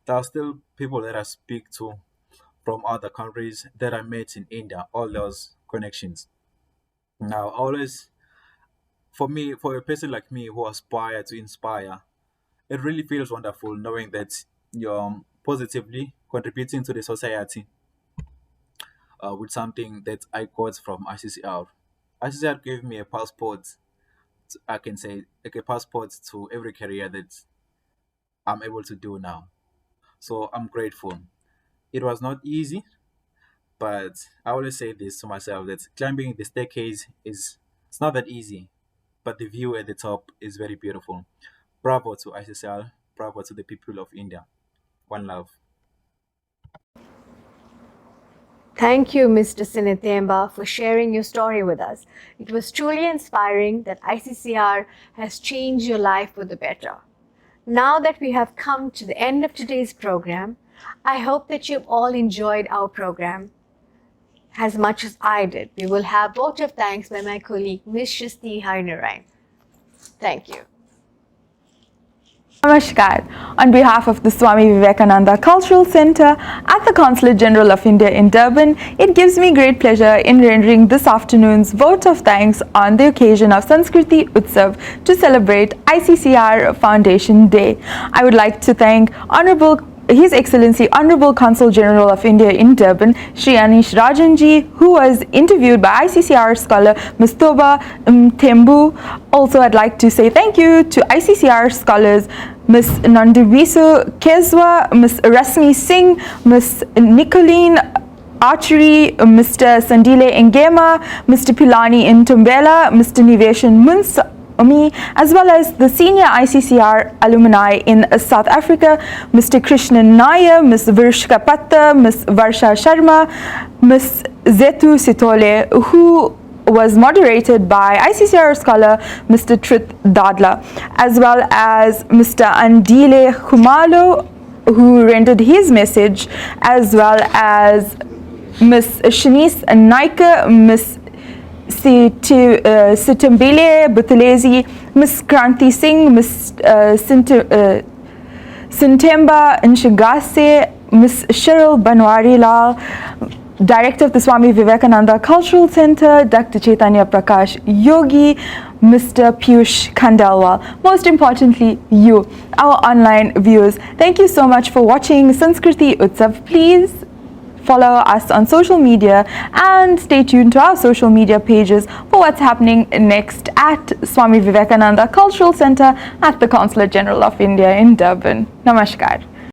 There are still people that I speak to from other countries that I met in India, all those connections. Now, always, for a person like me who aspire to inspire, it really feels wonderful knowing that you're positively contributing to the society with something that I got from ICCR. ICCR gave me a passport, I can say, like a passport to every career that I'm able to do now. So I'm grateful. It was not easy, but I always say this to myself that climbing the staircase it's not that easy, but the view at the top is very beautiful. Bravo to ICCR, bravo to the people of India. One love. Thank you, Mr. Sinithemba, for sharing your story with us. It was truly inspiring that ICCR has changed your life for the better. Now that we have come to the end of today's program, I hope that you've all enjoyed our program as much as I did. We will have vote of thanks by my colleague, Ms. Shasti Harinarayan. Thank you. Namaskar. On behalf of the Swami Vivekananda Cultural Centre at the Consulate General of India in Durban, it gives me great pleasure in rendering this afternoon's vote of thanks on the occasion of Sanskriti Utsav to celebrate ICCR Foundation Day. I would like to thank His Excellency Honorable Consul General of India in Durban, Shri Anish Rajanji, who was interviewed by ICCR scholar Ms. Toba Thembu. Also, I'd like to say thank you to ICCR scholars Ms. Nandubisu Kezwa, Ms. Rasmi Singh, Ms. Nicoline Archery, Mr. Sandile Ngema, Mr. Pilani Ntumbela, Mr. Niveshan Munsa, as well as the senior ICCR alumni in South Africa, Mr. Krishnan Nair, Ms. Virshka Patta, Ms. Varsha Sharma, Ms. Zetu Sitole, who was moderated by ICCR scholar Mr. Trith Dadla, as well as Mr. Andile Khumalo, who rendered his message, as well as Ms. Shanice Naika, Ms. Sitambile Buthelezi, Ms. Kranti Singh, Ms. Suntemba Nshigase, Ms. Cheryl Banwarilal, Director of the Swami Vivekananda Cultural Centre, Dr. Chaitanya Prakash Yogi, Mr. Piyush Khandelwal. Most importantly, you, our online viewers. Thank you so much for watching Sanskriti Utsav. Please follow us on social media and stay tuned to our social media pages for what's happening next at Swami Vivekananda Cultural Centre at the Consulate General of India in Durban. Namaskar.